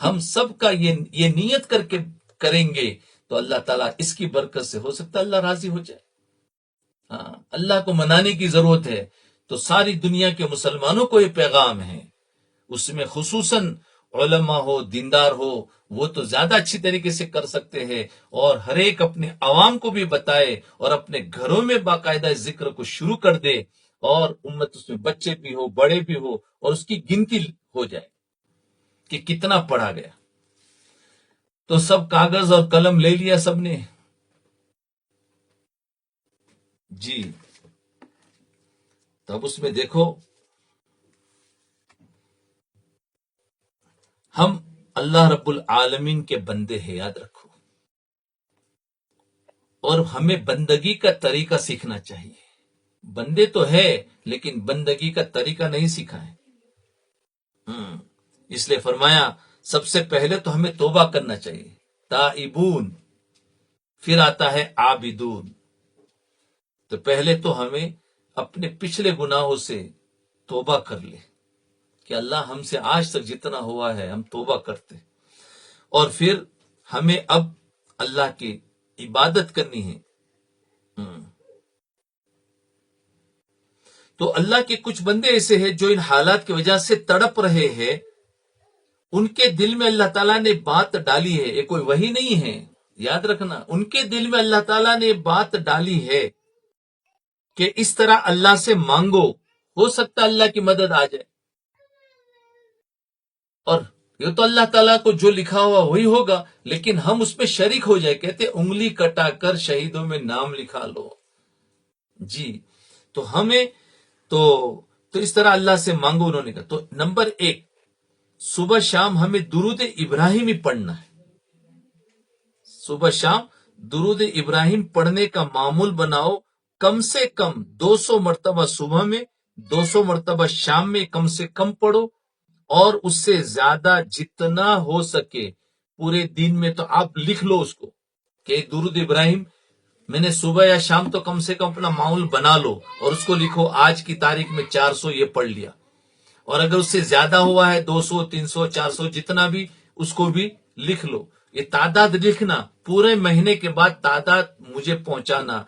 ہم سب کا یہ نیت کر کے کریں گے تو اللہ تعالیٰ اس کی برکت سے ہو سکتا ہے اللہ راضی ہو جائے۔ ہاں، اللہ کو منانے کی ضرورت ہے، تو ساری دنیا کے مسلمانوں کو یہ پیغام ہے، اس میں خصوصاً علماء ہو، دیندار ہو، وہ تو زیادہ اچھی طریقے سے کر سکتے ہیں، اور ہر ایک اپنے عوام کو بھی بتائے اور اپنے گھروں میں باقاعدہ ذکر کو شروع کر دے، اور امت اس میں بچے بھی ہو، بڑے بھی ہو، اور اس کی گنتی ہو جائے کہ کتنا پڑھا گیا۔ تو سب کاغذ اور قلم لے لیا سب نے؟ جی، تب اس میں دیکھو ہم اللہ رب العالمین کے بندے ہیں، یاد رکھو، اور ہمیں بندگی کا طریقہ سیکھنا چاہیے۔ بندے تو ہے لیکن بندگی کا طریقہ نہیں سیکھا ہے۔ اس لیے فرمایا سب سے پہلے تو ہمیں توبہ کرنا چاہیے، تائبون، پھر آتا ہے عابدون۔ تو پہلے تو ہمیں اپنے پچھلے گناہوں سے توبہ کر لے کہ اللہ ہم سے آج تک جتنا ہوا ہے ہم توبہ کرتے، اور پھر ہمیں اب اللہ کی عبادت کرنی ہے۔ تو اللہ کے کچھ بندے ایسے ہیں جو ان حالات کی وجہ سے تڑپ رہے ہیں، ان کے دل میں اللہ تعالیٰ نے بات ڈالی ہے، یہ کوئی وحی نہیں ہے، یاد رکھنا، ان کے دل میں اللہ تعالیٰ نے بات ڈالی ہے کہ اس طرح اللہ سے مانگو، ہو سکتا اللہ کی مدد آ جائے۔ اور یہ تو اللہ تعالیٰ کو جو لکھا ہوا وہی ہوگا، لیکن ہم اس میں شریک ہو جائے، کہتے انگلی کٹا کر شہیدوں میں نام لکھا لو۔ جی، تو ہمیں تو اس طرح اللہ سے مانگو، انہوں نے کہا۔ تو نمبر 1، صبح شام ہمیں درود ابراہیمی پڑھنا ہے۔ صبح شام درود ابراہیم پڑھنے کا معمول بناؤ، کم سے کم 200 مرتبہ صبح میں، 200 مرتبہ شام میں کم سے کم پڑھو، اور اس سے زیادہ جتنا ہو سکے پورے دن میں تو آپ لکھ لو اس کو کہ درود ابراہیم میں نے صبح یا شام تو کم سے کم اپنا معمول بنا لو، اور اس کو لکھو آج کی تاریخ میں 400 یہ پڑھ لیا، اور اگر اس سے زیادہ ہوا ہے 200 300 400 جتنا بھی، اس کو بھی لکھ لو۔ یہ تعداد لکھنا، پورے مہینے کے بعد تعداد مجھے پہنچانا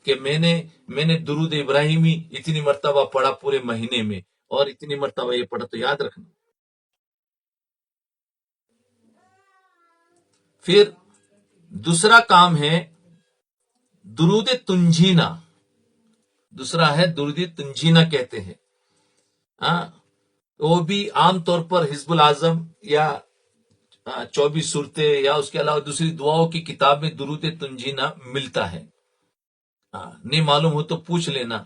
کہ میں نے درود ابراہیمی اتنی مرتبہ پڑھا پورے مہینے میں، اور اتنی مرتبہ یہ پڑھا، تو یاد رکھنا۔ پھر دوسرا کام ہے درود تنجینا، دوسرا ہے درود تنجینا کہتے ہیں۔ وہ بھی عام طور پر حزب العظم یا 24 صورتیں یا اس کے علاوہ دوسری دعاؤں کی کتاب میں درود تنجینا ملتا ہے۔ نہیں معلوم ہو تو پوچھ لینا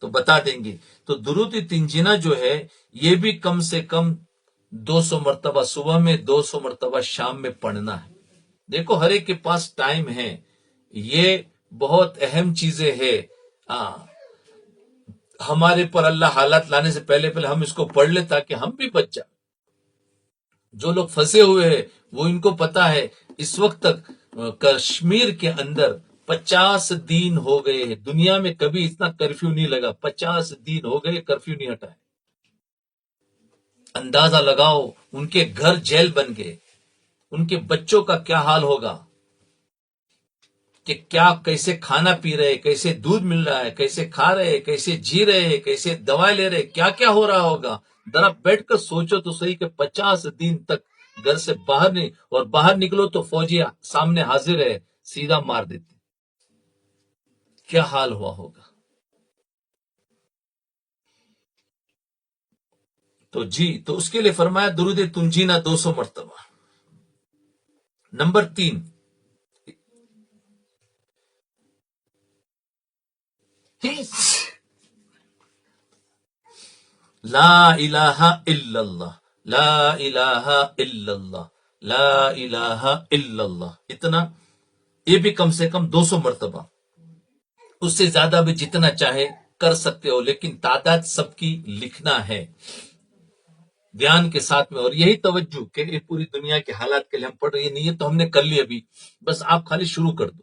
تو بتا دیں گے۔ تو درود تنجینا جو ہے یہ بھی کم سے کم 200 مرتبہ صبح میں، 200 مرتبہ شام میں پڑھنا ہے۔ دیکھو ہر ایک کے پاس ٹائم ہے، یہ بہت اہم چیزیں ہیں۔ ہمارے پر اللہ حالات لانے سے پہلے ہم اس کو پڑھ لیں تاکہ ہم بھی بچ جائیں۔ جو لوگ پھنسے ہوئے ہیں وہ ان کو پتا ہے اس وقت تک کشمیر کے اندر 50 دن ہو گئے ہیں، دنیا میں کبھی اتنا کرفیو نہیں لگا، 50 دن ہو گئے کرفیو نہیں ہٹا ہے۔ اندازہ لگاؤ ان کے گھر جیل بن گئے، ان کے بچوں کا کیا حال ہوگا۔ کہ کیا کیسے کھانا پی رہے، کیسے دودھ مل رہا ہے، کیسے کھا رہے، کیسے جی رہے، کیسے دوائیں لے رہے، کیا کیا ہو رہا ہوگا. ذرا بیٹھ کر سوچو تو صحیح کہ 50 دن تک گھر سے باہر نہیں، اور باہر نکلو تو فوجی سامنے حاضر ہے، سیدھا مار دیتے. کیا حال ہوا ہوگا. تو جی، تو اس کے لیے فرمایا درود تنجینا 200 مرتبہ. نمبر 3، لا الہ الا اللہ، لا الہ الا اللہ، لا الہ الا اللہ. اتنا، یہ بھی کم سے کم 200 مرتبہ. اس سے زیادہ بھی جتنا چاہے کر سکتے ہو، لیکن تعداد سب کی لکھنا ہے دھیان کے ساتھ میں. اور یہی توجہ کہ یہ پوری دنیا کے حالات کے لیے ہم پڑھ رہے ہیں. نہیں تو ہم نے کر لی ابھی، بس آپ خالی شروع کر دو.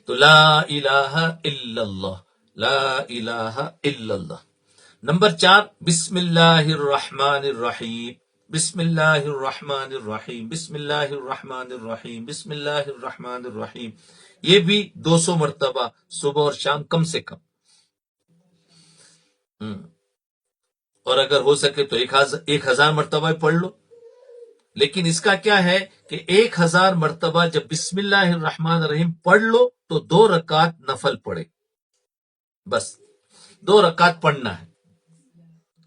تو لا الہ الا اللہ، لا الہ الا اللہ. نمبر 4، بسم اللہ الرحمن الرحیم، بسم اللہ الرحمن الرحیم، بسم اللہ الرحمن الرحیم، بسم اللہ الرحمن الرحیم. یہ بھی 200 مرتبہ صبح اور شام کم سے کم. اور اگر ہو سکے تو 1000 مرتبہ پڑھ لو. لیکن اس کا کیا ہے کہ 1000 مرتبہ جب بسم اللہ الرحمن الرحیم پڑھ لو تو 2 رکعت نفل پڑھے. بس 2 رکعت پڑھنا ہے.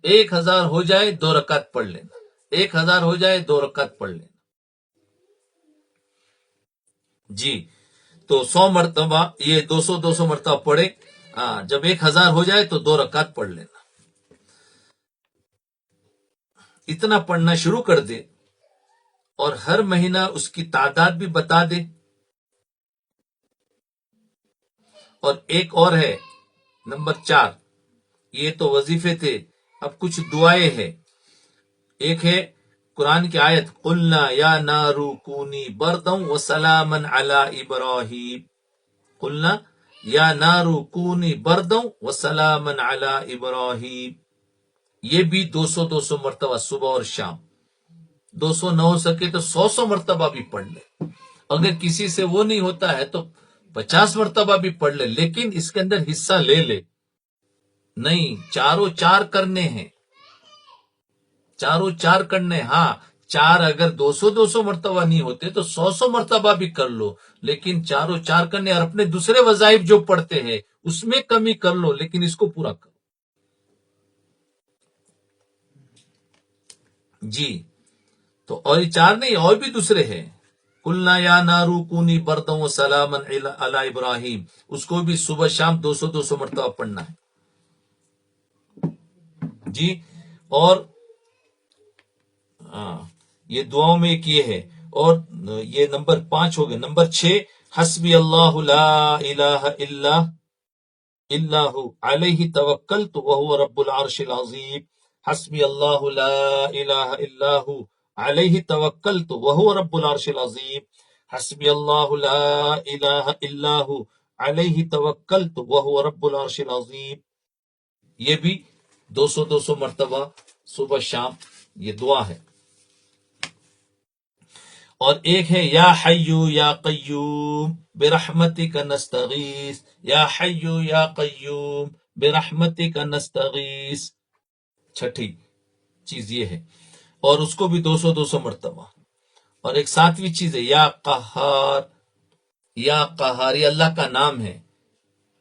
1000 ہو جائے 2 رکعت پڑھ لینا، 1000 ہو جائے 2 رکعت پڑھ لینا. جی، تو 100 مرتبہ یہ 200 مرتبہ پڑھے. جب 1000 ہو جائے تو 2 رکعت پڑھ لینا. اتنا پڑھنا شروع کر دے، اور ہر مہینہ اس کی تعداد بھی بتا دے. اور ایک اور ہے نمبر 4، یہ تو وظیفے تھے، اب کچھ دعائیں ہیں. ایک ہے قرآن کی آیت، قلنا یا نار کونی بردا وسلاما علی ابراہیم، قلنا یا نار کونی بردا وسلاما علی ابراہیم. یہ بھی 200 مرتبہ صبح اور شام. 200 نہ ہو سکے تو 100 مرتبہ بھی پڑھ لے. اگر کسی سے وہ نہیں ہوتا ہے تو 50 مرتبہ بھی پڑھ لے، لیکن اس کے اندر حصہ لے لے. نہیں، چاروں 4 کرنے ہیں، چاروں 4 کرنے. ہاں، 4 اگر 200 مرتبہ نہیں ہوتے تو 100 مرتبہ بھی کر لو، لیکن چاروں 4 کرنے. اور اپنے دوسرے وظائف جو پڑھتے ہیں اس میں کمی کر لو، لیکن اس کو پورا کرو. جی، تو اور یہ 4 نہیں، اور بھی دوسرے ہیں. قلنا یا نارو کونی بردا وسلاما علی ابراہیم، اس کو بھی صبح شام 200 مرتبہ پڑھنا ہے. جی، اور یہ دعاؤں میں ایک یہ ہے. اور یہ نمبر 5 ہو گئے. نمبر 6، حسبی اللہ لا الہ الا ہو علیہ توکلت وہو رب العرش العظیم. حسبی اللہ لا الہ الا ہو علیہ توکلت وہو رب العرش العظیم. حسبی اللہ لا الہ الا ہو علیہ توکلت وہو رب العرش العظیم. یہ بھی 200 مرتبہ صبح شام یہ دعا ہے. اور ایک ہے یا حیو یا قیوم برحمتک نستغیث، یا حیو یا قیوم برحمتک نستغیث. چھٹی چیز یہ ہے، اور اس کو بھی 200 مرتبہ. اور ایک 7ویں چیز ہے یا قہار، یا قہار، یہ اللہ کا نام ہے.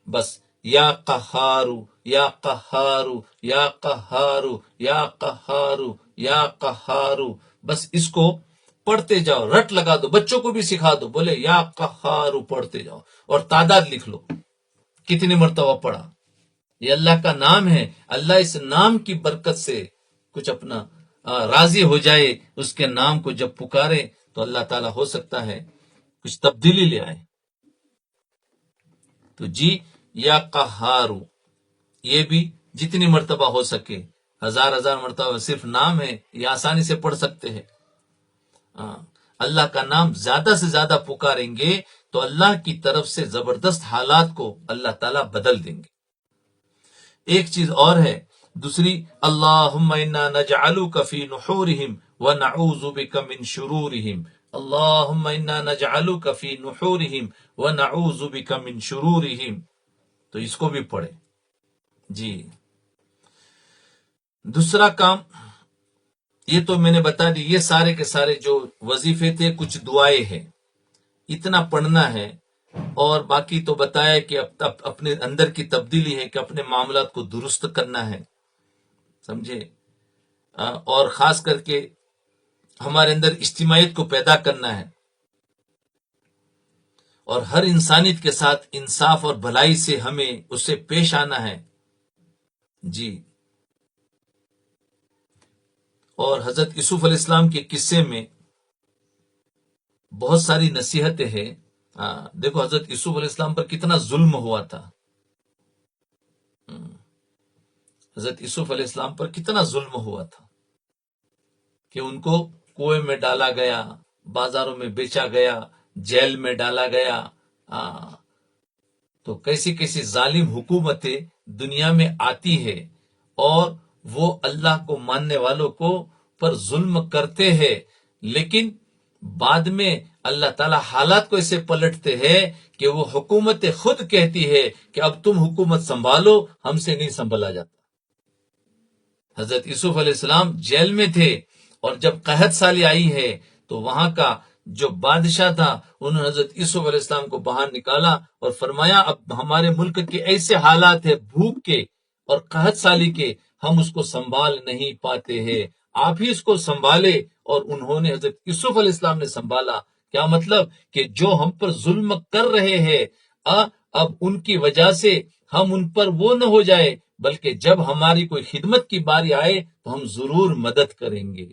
بس یا قہارو، یا قہارو، یا قہارو، یا قہارو، یا قہارو. بس اس کو پڑھتے جاؤ، رٹ لگا دو، بچوں کو بھی سکھا دو، بولے یا قہارو پڑھتے جاؤ. اور تعداد لکھ لو کتنی مرتبہ پڑھا. یہ اللہ کا نام ہے. اللہ اس نام کی برکت سے کچھ اپنا راضی ہو جائے. اس کے نام کو جب پکارے تو اللہ تعالیٰ ہو سکتا ہے کچھ تبدیلی لے آئے. تو جی، یا قہارو یہ بھی جتنی مرتبہ ہو سکے، 1000 مرتبہ. صرف نام ہے، یہ آسانی سے پڑھ سکتے ہیں. اللہ کا نام زیادہ سے زیادہ پکاریں گے تو اللہ کی طرف سے زبردست حالات کو اللہ تعالیٰ بدل دیں گے. ایک چیز اور ہے دوسری، اللہم انا نجعلک فی نحورہم ونعوذ بک من شرورہم. اللہم انا نجعلک فی نحورہم ونعوذ بک من شرورہم، تو اس کو بھی پڑھے. جی دوسرا کام یہ تو میں نے بتا دی، یہ سارے کے سارے جو وظیفے تھے، کچھ دعائیں ہیں، اتنا پڑھنا ہے. اور باقی تو بتایا کہ اپنے اندر کی تبدیلی ہے کہ اپنے معاملات کو درست کرنا ہے، سمجھے. اور خاص کر کے ہمارے اندر اجتماعیت کو پیدا کرنا ہے، اور ہر انسانیت کے ساتھ انصاف اور بھلائی سے ہمیں اس سے پیش آنا ہے. جی اور حضرت یوسف علیہ السلام کے قصے میں بہت ساری نصیحتیں ہیں. دیکھو حضرت یوسف علیہ السلام پر کتنا ظلم ہوا تھا. حضرت یوسف علیہ السلام پر کتنا ظلم ہوا تھا کہ ان کو کنویں میں ڈالا گیا، بازاروں میں بیچا گیا، جیل میں ڈالا گیا. تو کیسی کیسی ظالم حکومتیں دنیا میں آتی ہے اور وہ اللہ کو ماننے والوں کو پر ظلم کرتے ہیں، لیکن بعد میں اللہ تعالی حالات کو ایسے پلٹتے ہیں کہ وہ حکومت خود کہتی ہے کہ اب تم حکومت سنبھالو، ہم سے نہیں سنبھالا جاتا. حضرت یوسف علیہ السلام جیل میں تھے، اور جب قحط سالی آئی ہے تو وہاں کا جو بادشاہ تھا انہوں نے حضرت یوسف علیہ السلام کو باہر نکالا اور فرمایا اب ہمارے ملک کے ایسے حالات ہیں بھوک کے اور قحط سالی کے، ہم اس کو سنبھال نہیں پاتے ہیں، آپ ہی اس کو سنبھالے. اور انہوں نے حضرت یوسف علیہ السلام نے سنبھالا. کیا مطلب کہ جو ہم پر ظلم کر رہے ہیں اب ان کی وجہ سے ہم ان پر وہ نہ ہو جائے، بلکہ جب ہماری کوئی خدمت کی باری آئے تو ہم ضرور مدد کریں گے.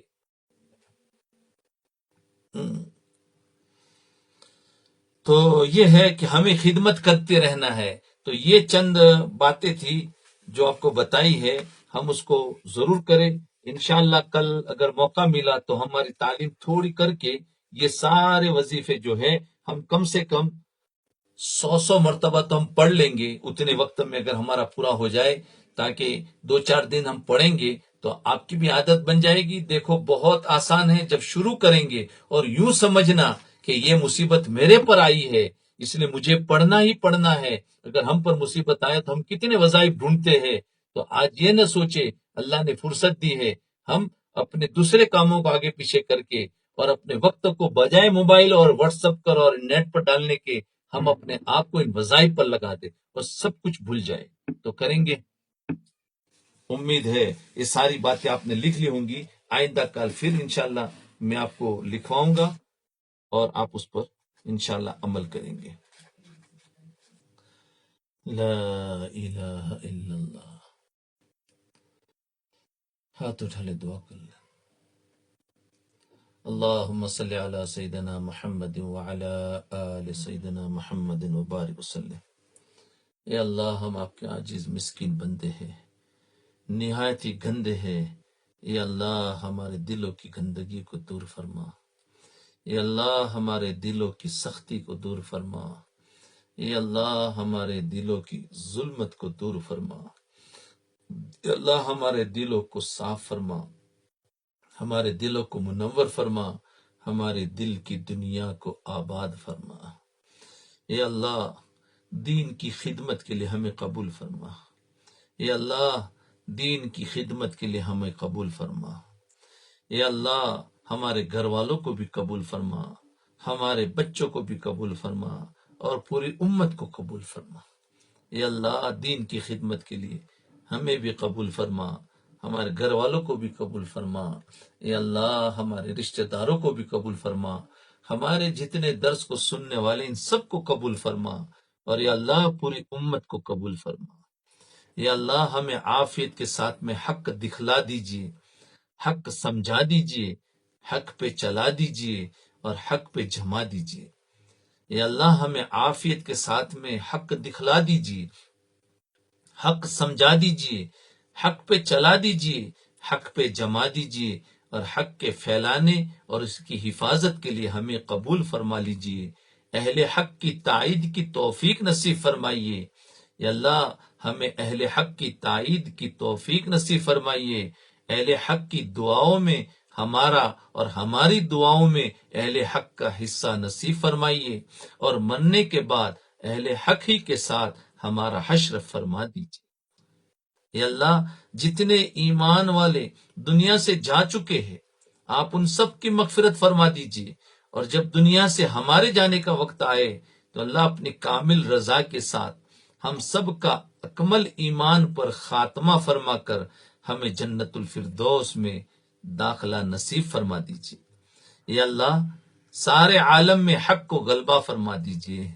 تو یہ ہے کہ ہمیں خدمت کرتے رہنا ہے. تو یہ چند باتیں تھی جو آپ کو بتائی ہے، ہم اس کو ضرور کریں. انشاءاللہ کل اگر موقع ملا تو ہماری تعلیم تھوڑی کر کے یہ سارے وظیفے جو ہے ہم کم سے کم 100 مرتبہ تو ہم پڑھ لیں گے اتنے وقت میں، اگر ہمارا پورا ہو جائے، تاکہ 2-4 دن ہم پڑھیں گے تو آپ کی بھی عادت بن جائے گی. دیکھو بہت آسان ہے جب شروع کریں گے، اور یوں سمجھنا کہ یہ مصیبت میرے پر آئی ہے اس لیے مجھے پڑھنا ہی پڑھنا ہے. اگر ہم پر مصیبت آئے تو ہم کتنے وظائف ڈھونڈتے ہیں. تو آج یہ نہ سوچے اللہ نے فرصت دی ہے، ہم اپنے دوسرے کاموں کو آگے پیچھے کر کے اور اپنے وقت کو بجائے موبائل اور واٹس ایپ پر اور نیٹ پر ڈالنے کے، ہم اپنے آپ کو ان وظائف پر لگا دیں اور سب کچھ بھول جائے. تو کریں گے. امید ہے یہ ساری باتیں آپ نے لکھ لی ہوں گی. آئندہ کل پھر انشاءاللہ میں آپ کو لکھواؤں گا اور آپ اس پر انشاءاللہ عمل کریں گے. لا الہ الا اللہ. ہاتھ اٹھا لے، دعا کر لے. اللہم صلی علی سیدنا محمد وعلی آل سیدنا محمد وبارک وسلم. اے اللہ ہم آپ کے عاجز مسکین بندے ہیں، نہایت ہی گندے ہیں. اے اللہ ہمارے دلوں کی گندگی کو دور فرما. اے اللہ ہمارے دلوں کی سختی کو دور فرما. اے اللہ ہمارے دلوں کی ظلمت کو دور فرما. اے اللہ ہمارے دلوں کو صاف فرما، ہمارے دلوں کو منور فرما، ہمارے دل کی دنیا کو آباد فرما. اے اللہ دین کی خدمت کے لیے ہمیں قبول فرما. اے اللہ دین کی خدمت کے لیے ہمیں قبول فرما. اے اللہ ہمارے گھر والوں کو بھی قبول فرما، ہمارے بچوں کو بھی قبول فرما، اور پوری امت کو قبول فرما. اے اللہ دین کی خدمت کے لیے ہمیں بھی قبول فرما، ہمارے گھر والوں کو بھی قبول فرما. اے اللہ ہمارے رشتہ داروں کو بھی قبول فرما، ہمارے جتنے درس کو سننے والے ان سب کو قبول فرما، اور اے اللہ پوری امت کو قبول فرما. اے اللہ ہمیں عافیت کے ساتھ میں حق دکھلا دیجیے، حق سمجھا دیجیے، حق پہ چلا دیجیے اور حق پہ جما دیجیے. اے اللہ ہمیں عافیت کے ساتھ میں حق دکھلا دیجیے، حق سمجھا دیجیے، حق پہ چلا دیجیے، حق پہ جما دیجیے، اور حق کے پھیلانے اور اس کی حفاظت کے لیے ہمیں قبول فرما لیجیے. اہل حق کی تائید کی توفیق نصیب فرمائیے. یا اللہ ہمیں اہل حق کی تائید کی توفیق نصیب فرمائیے. اہل حق کی دعاؤں میں ہمارا اور ہماری دعاؤں میں اہل حق کا حصہ نصیب فرمائیے، اور مرنے کے بعد اہل حق ہی کے ساتھ ہمارا حشر فرما دیجیے۔ یا اللہ، جتنے ایمان والے دنیا سے جا چکے ہیں، آپ ان سب کی مغفرت فرما دیجیے، اور جب دنیا سے ہمارے جانے کا وقت آئے تو اللہ اپنی کامل رضا کے ساتھ ہم سب کا اکمل ایمان پر خاتمہ فرما کر ہمیں جنت الفردوس میں داخلہ نصیب فرما دیجیے۔ یا اللہ، سارے عالم میں حق کو غلبہ فرما دیجیے۔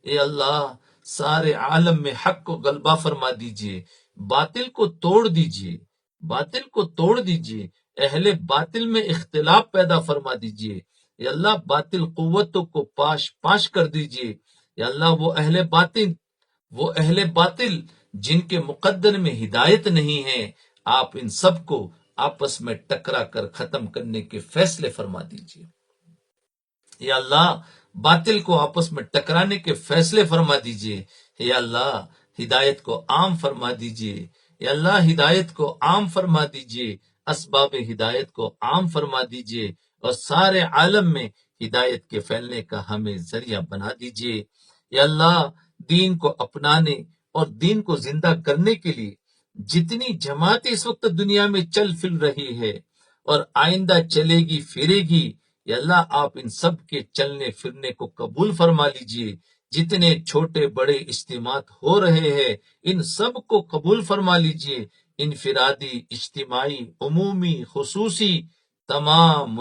اے اللہ، سارے عالم میں حق کو غلبہ فرما دیجیے، باطل کو توڑ دیجیے، باطل کو توڑ دیجیے، اہل باطل میں اختلاف پیدا فرما دیجیے۔ یا اللہ، باطل قوتوں کو پاش پاش کر دیجیے۔ یا اللہ، وہ اہل باطل جن کے مقدر میں ہدایت نہیں ہے، آپ ان سب کو آپس میں ٹکرا کر ختم کرنے کے فیصلے فرما دیجیے۔ یا اللہ، باطل کو آپس میں ٹکرانے کے فیصلے فرما دیجیے۔ یا اللہ، ہدایت کو عام فرما دیجیے۔ یا اللہ، ہدایت کو عام فرما دیجیے، اسباب ہدایت کو عام فرما دیجیے، اور سارے عالم میں ہدایت کے پھیلنے کا ہمیں ذریعہ بنا دیجیے۔ یا اللہ، دین کو اپنانے اور دین کو زندہ کرنے کے لیے جتنی جماعت اس وقت دنیا میں چل پھر رہی ہے اور آئندہ چلے گی پھرے گی، یا اللہ، آپ ان سب کے چلنے پھرنے کو قبول فرما لیجئے۔ جتنے چھوٹے بڑے اجتماعات ہو رہے ہیں، ان سب کو قبول فرما لیجئے۔ انفرادی، اجتماعی، عمومی، خصوصی تمام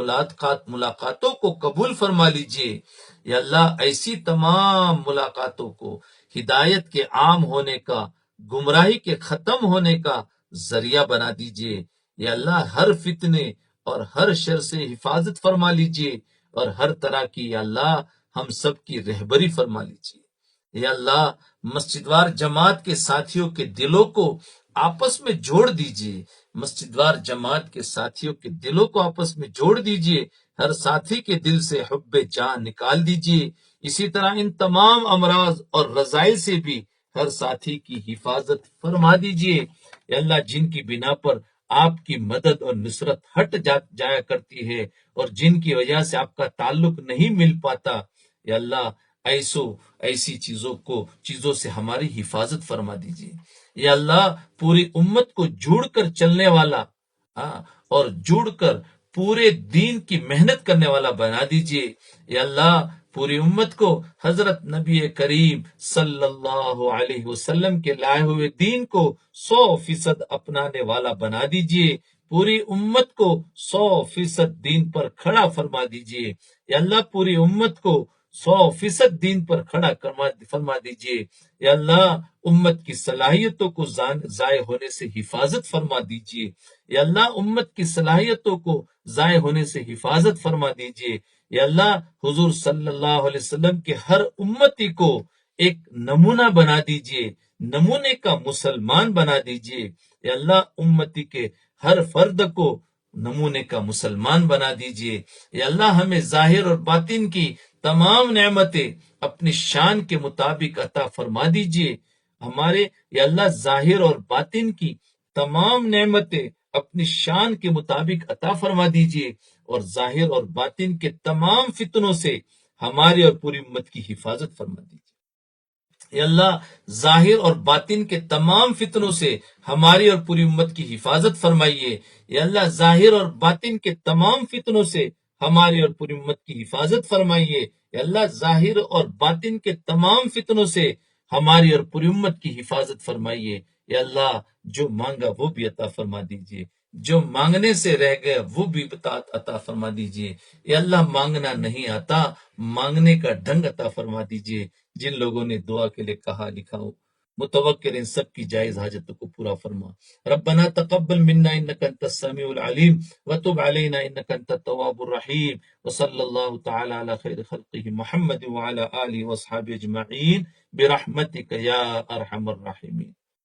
ملاقاتوں کو قبول فرما لیجئے۔ یا اللہ، ایسی تمام ملاقاتوں کو ہدایت کے عام ہونے کا، گمراہی کے ختم ہونے کا ذریعہ بنا دیجئے۔ یا اللہ، ہر فتنے اور ہر شر سے حفاظت فرما لیجئے، اور ہر طرح کی یا اللہ ہم سب کی رہبری فرما لیجئے۔ یا اللہ، مسجد وار جماعت کے ساتھیوں کے دلوں کو آپس میں جوڑ دیجئے، مسجد وار جماعت کے ساتھیوں کے دلوں کو آپس میں جوڑ دیجئے، ہر ساتھی کے دل سے حب جان نکال دیجئے۔ اسی طرح ان تمام امراض اور رذائل سے بھی ہر ساتھی کی حفاظت فرما دیجئے۔ یا اللہ، جن کی بنا پر آپ کی مدد اور نصرت ہٹ جایا کرتی ہے، اور جن کی وجہ سے آپ کا تعلق نہیں مل پاتا، یا اللہ، ایسی چیزوں سے ہماری حفاظت فرما دیجیے۔ یا اللہ، پوری امت کو جوڑ کر چلنے والا اور جوڑ کر پورے دین کی محنت کرنے والا بنا دیجیے۔ یا اللہ، پوری امت کو حضرت نبی کریم صلی اللہ علیہ وسلم کے لائے ہوئے دین کو 100% اپنانے والا بنا دیجیے۔ پوری امت کو 100% دین پر کھڑا فرما دیجیے۔ یا اللہ، پوری امت کو 100% دین پر کھڑا فرما دیجیے۔ یا اللہ، امت کی صلاحیتوں کو ضائع ہونے سے حفاظت فرما دیجیے۔ یا اللہ، امت کی صلاحیتوں کو ضائع ہونے سے حفاظت فرما دیجیے۔ یا اللہ، حضور صلی اللہ علیہ وسلم کے ہر امتی کو ایک نمونہ بنا دیجیے، نمونے کا مسلمان بنا دیجیے۔ یا اللہ، امتی کے ہر فرد کو نمونے کا مسلمان بنا دیجیے۔ یا اللہ، ہمیں ظاہر اور باطن کی تمام نعمتیں اپنی شان کے مطابق عطا فرما دیجیے۔ یا اللہ، ظاہر اور باطن کی تمام نعمتیں اپنی شان کے مطابق عطا فرما دیجیے، اور ظاہر اور باطن کے تمام فتنوں سے ہماری اور پوری امت کی حفاظت فرما دیجیے۔ یا اللہ، ظاہر اور باطن کے تمام فتنوں سے ہماری اور پوری امت کی حفاظت فرمائیے۔ یا اللہ، ظاہر اور باطن کے تمام فتنوں سے ہماری اور پوری امت کی حفاظت فرمائیے۔ یا اللہ، ظاہر اور باطن کے تمام فتنوں سے ہماری اور پوری امت کی حفاظت فرمائیے۔ یا اللہ، جو مانگا وہ بھی عطا فرما دیجیے، جو مانگنے سے رہ گیا وہ بھی عطا فرما دیجیے۔ یا اللہ، مانگنا نہیں آتا، مانگنے کا ڈھنگ عطا فرما دیجیے۔ جن لوگوں نے دعا کے لیے کہا لکھا ہو، متوکل ان سب کی جائز حاجتوں کو پورا فرما۔ ربنا تقبل منا انك انت السميع العليم وتب علينا انك انت التواب الرحيم، وصلى الله تعالى على خير خلقه محمد وعلى اله واصحابه اجمعين برحمتك يا ارحم الراحمين۔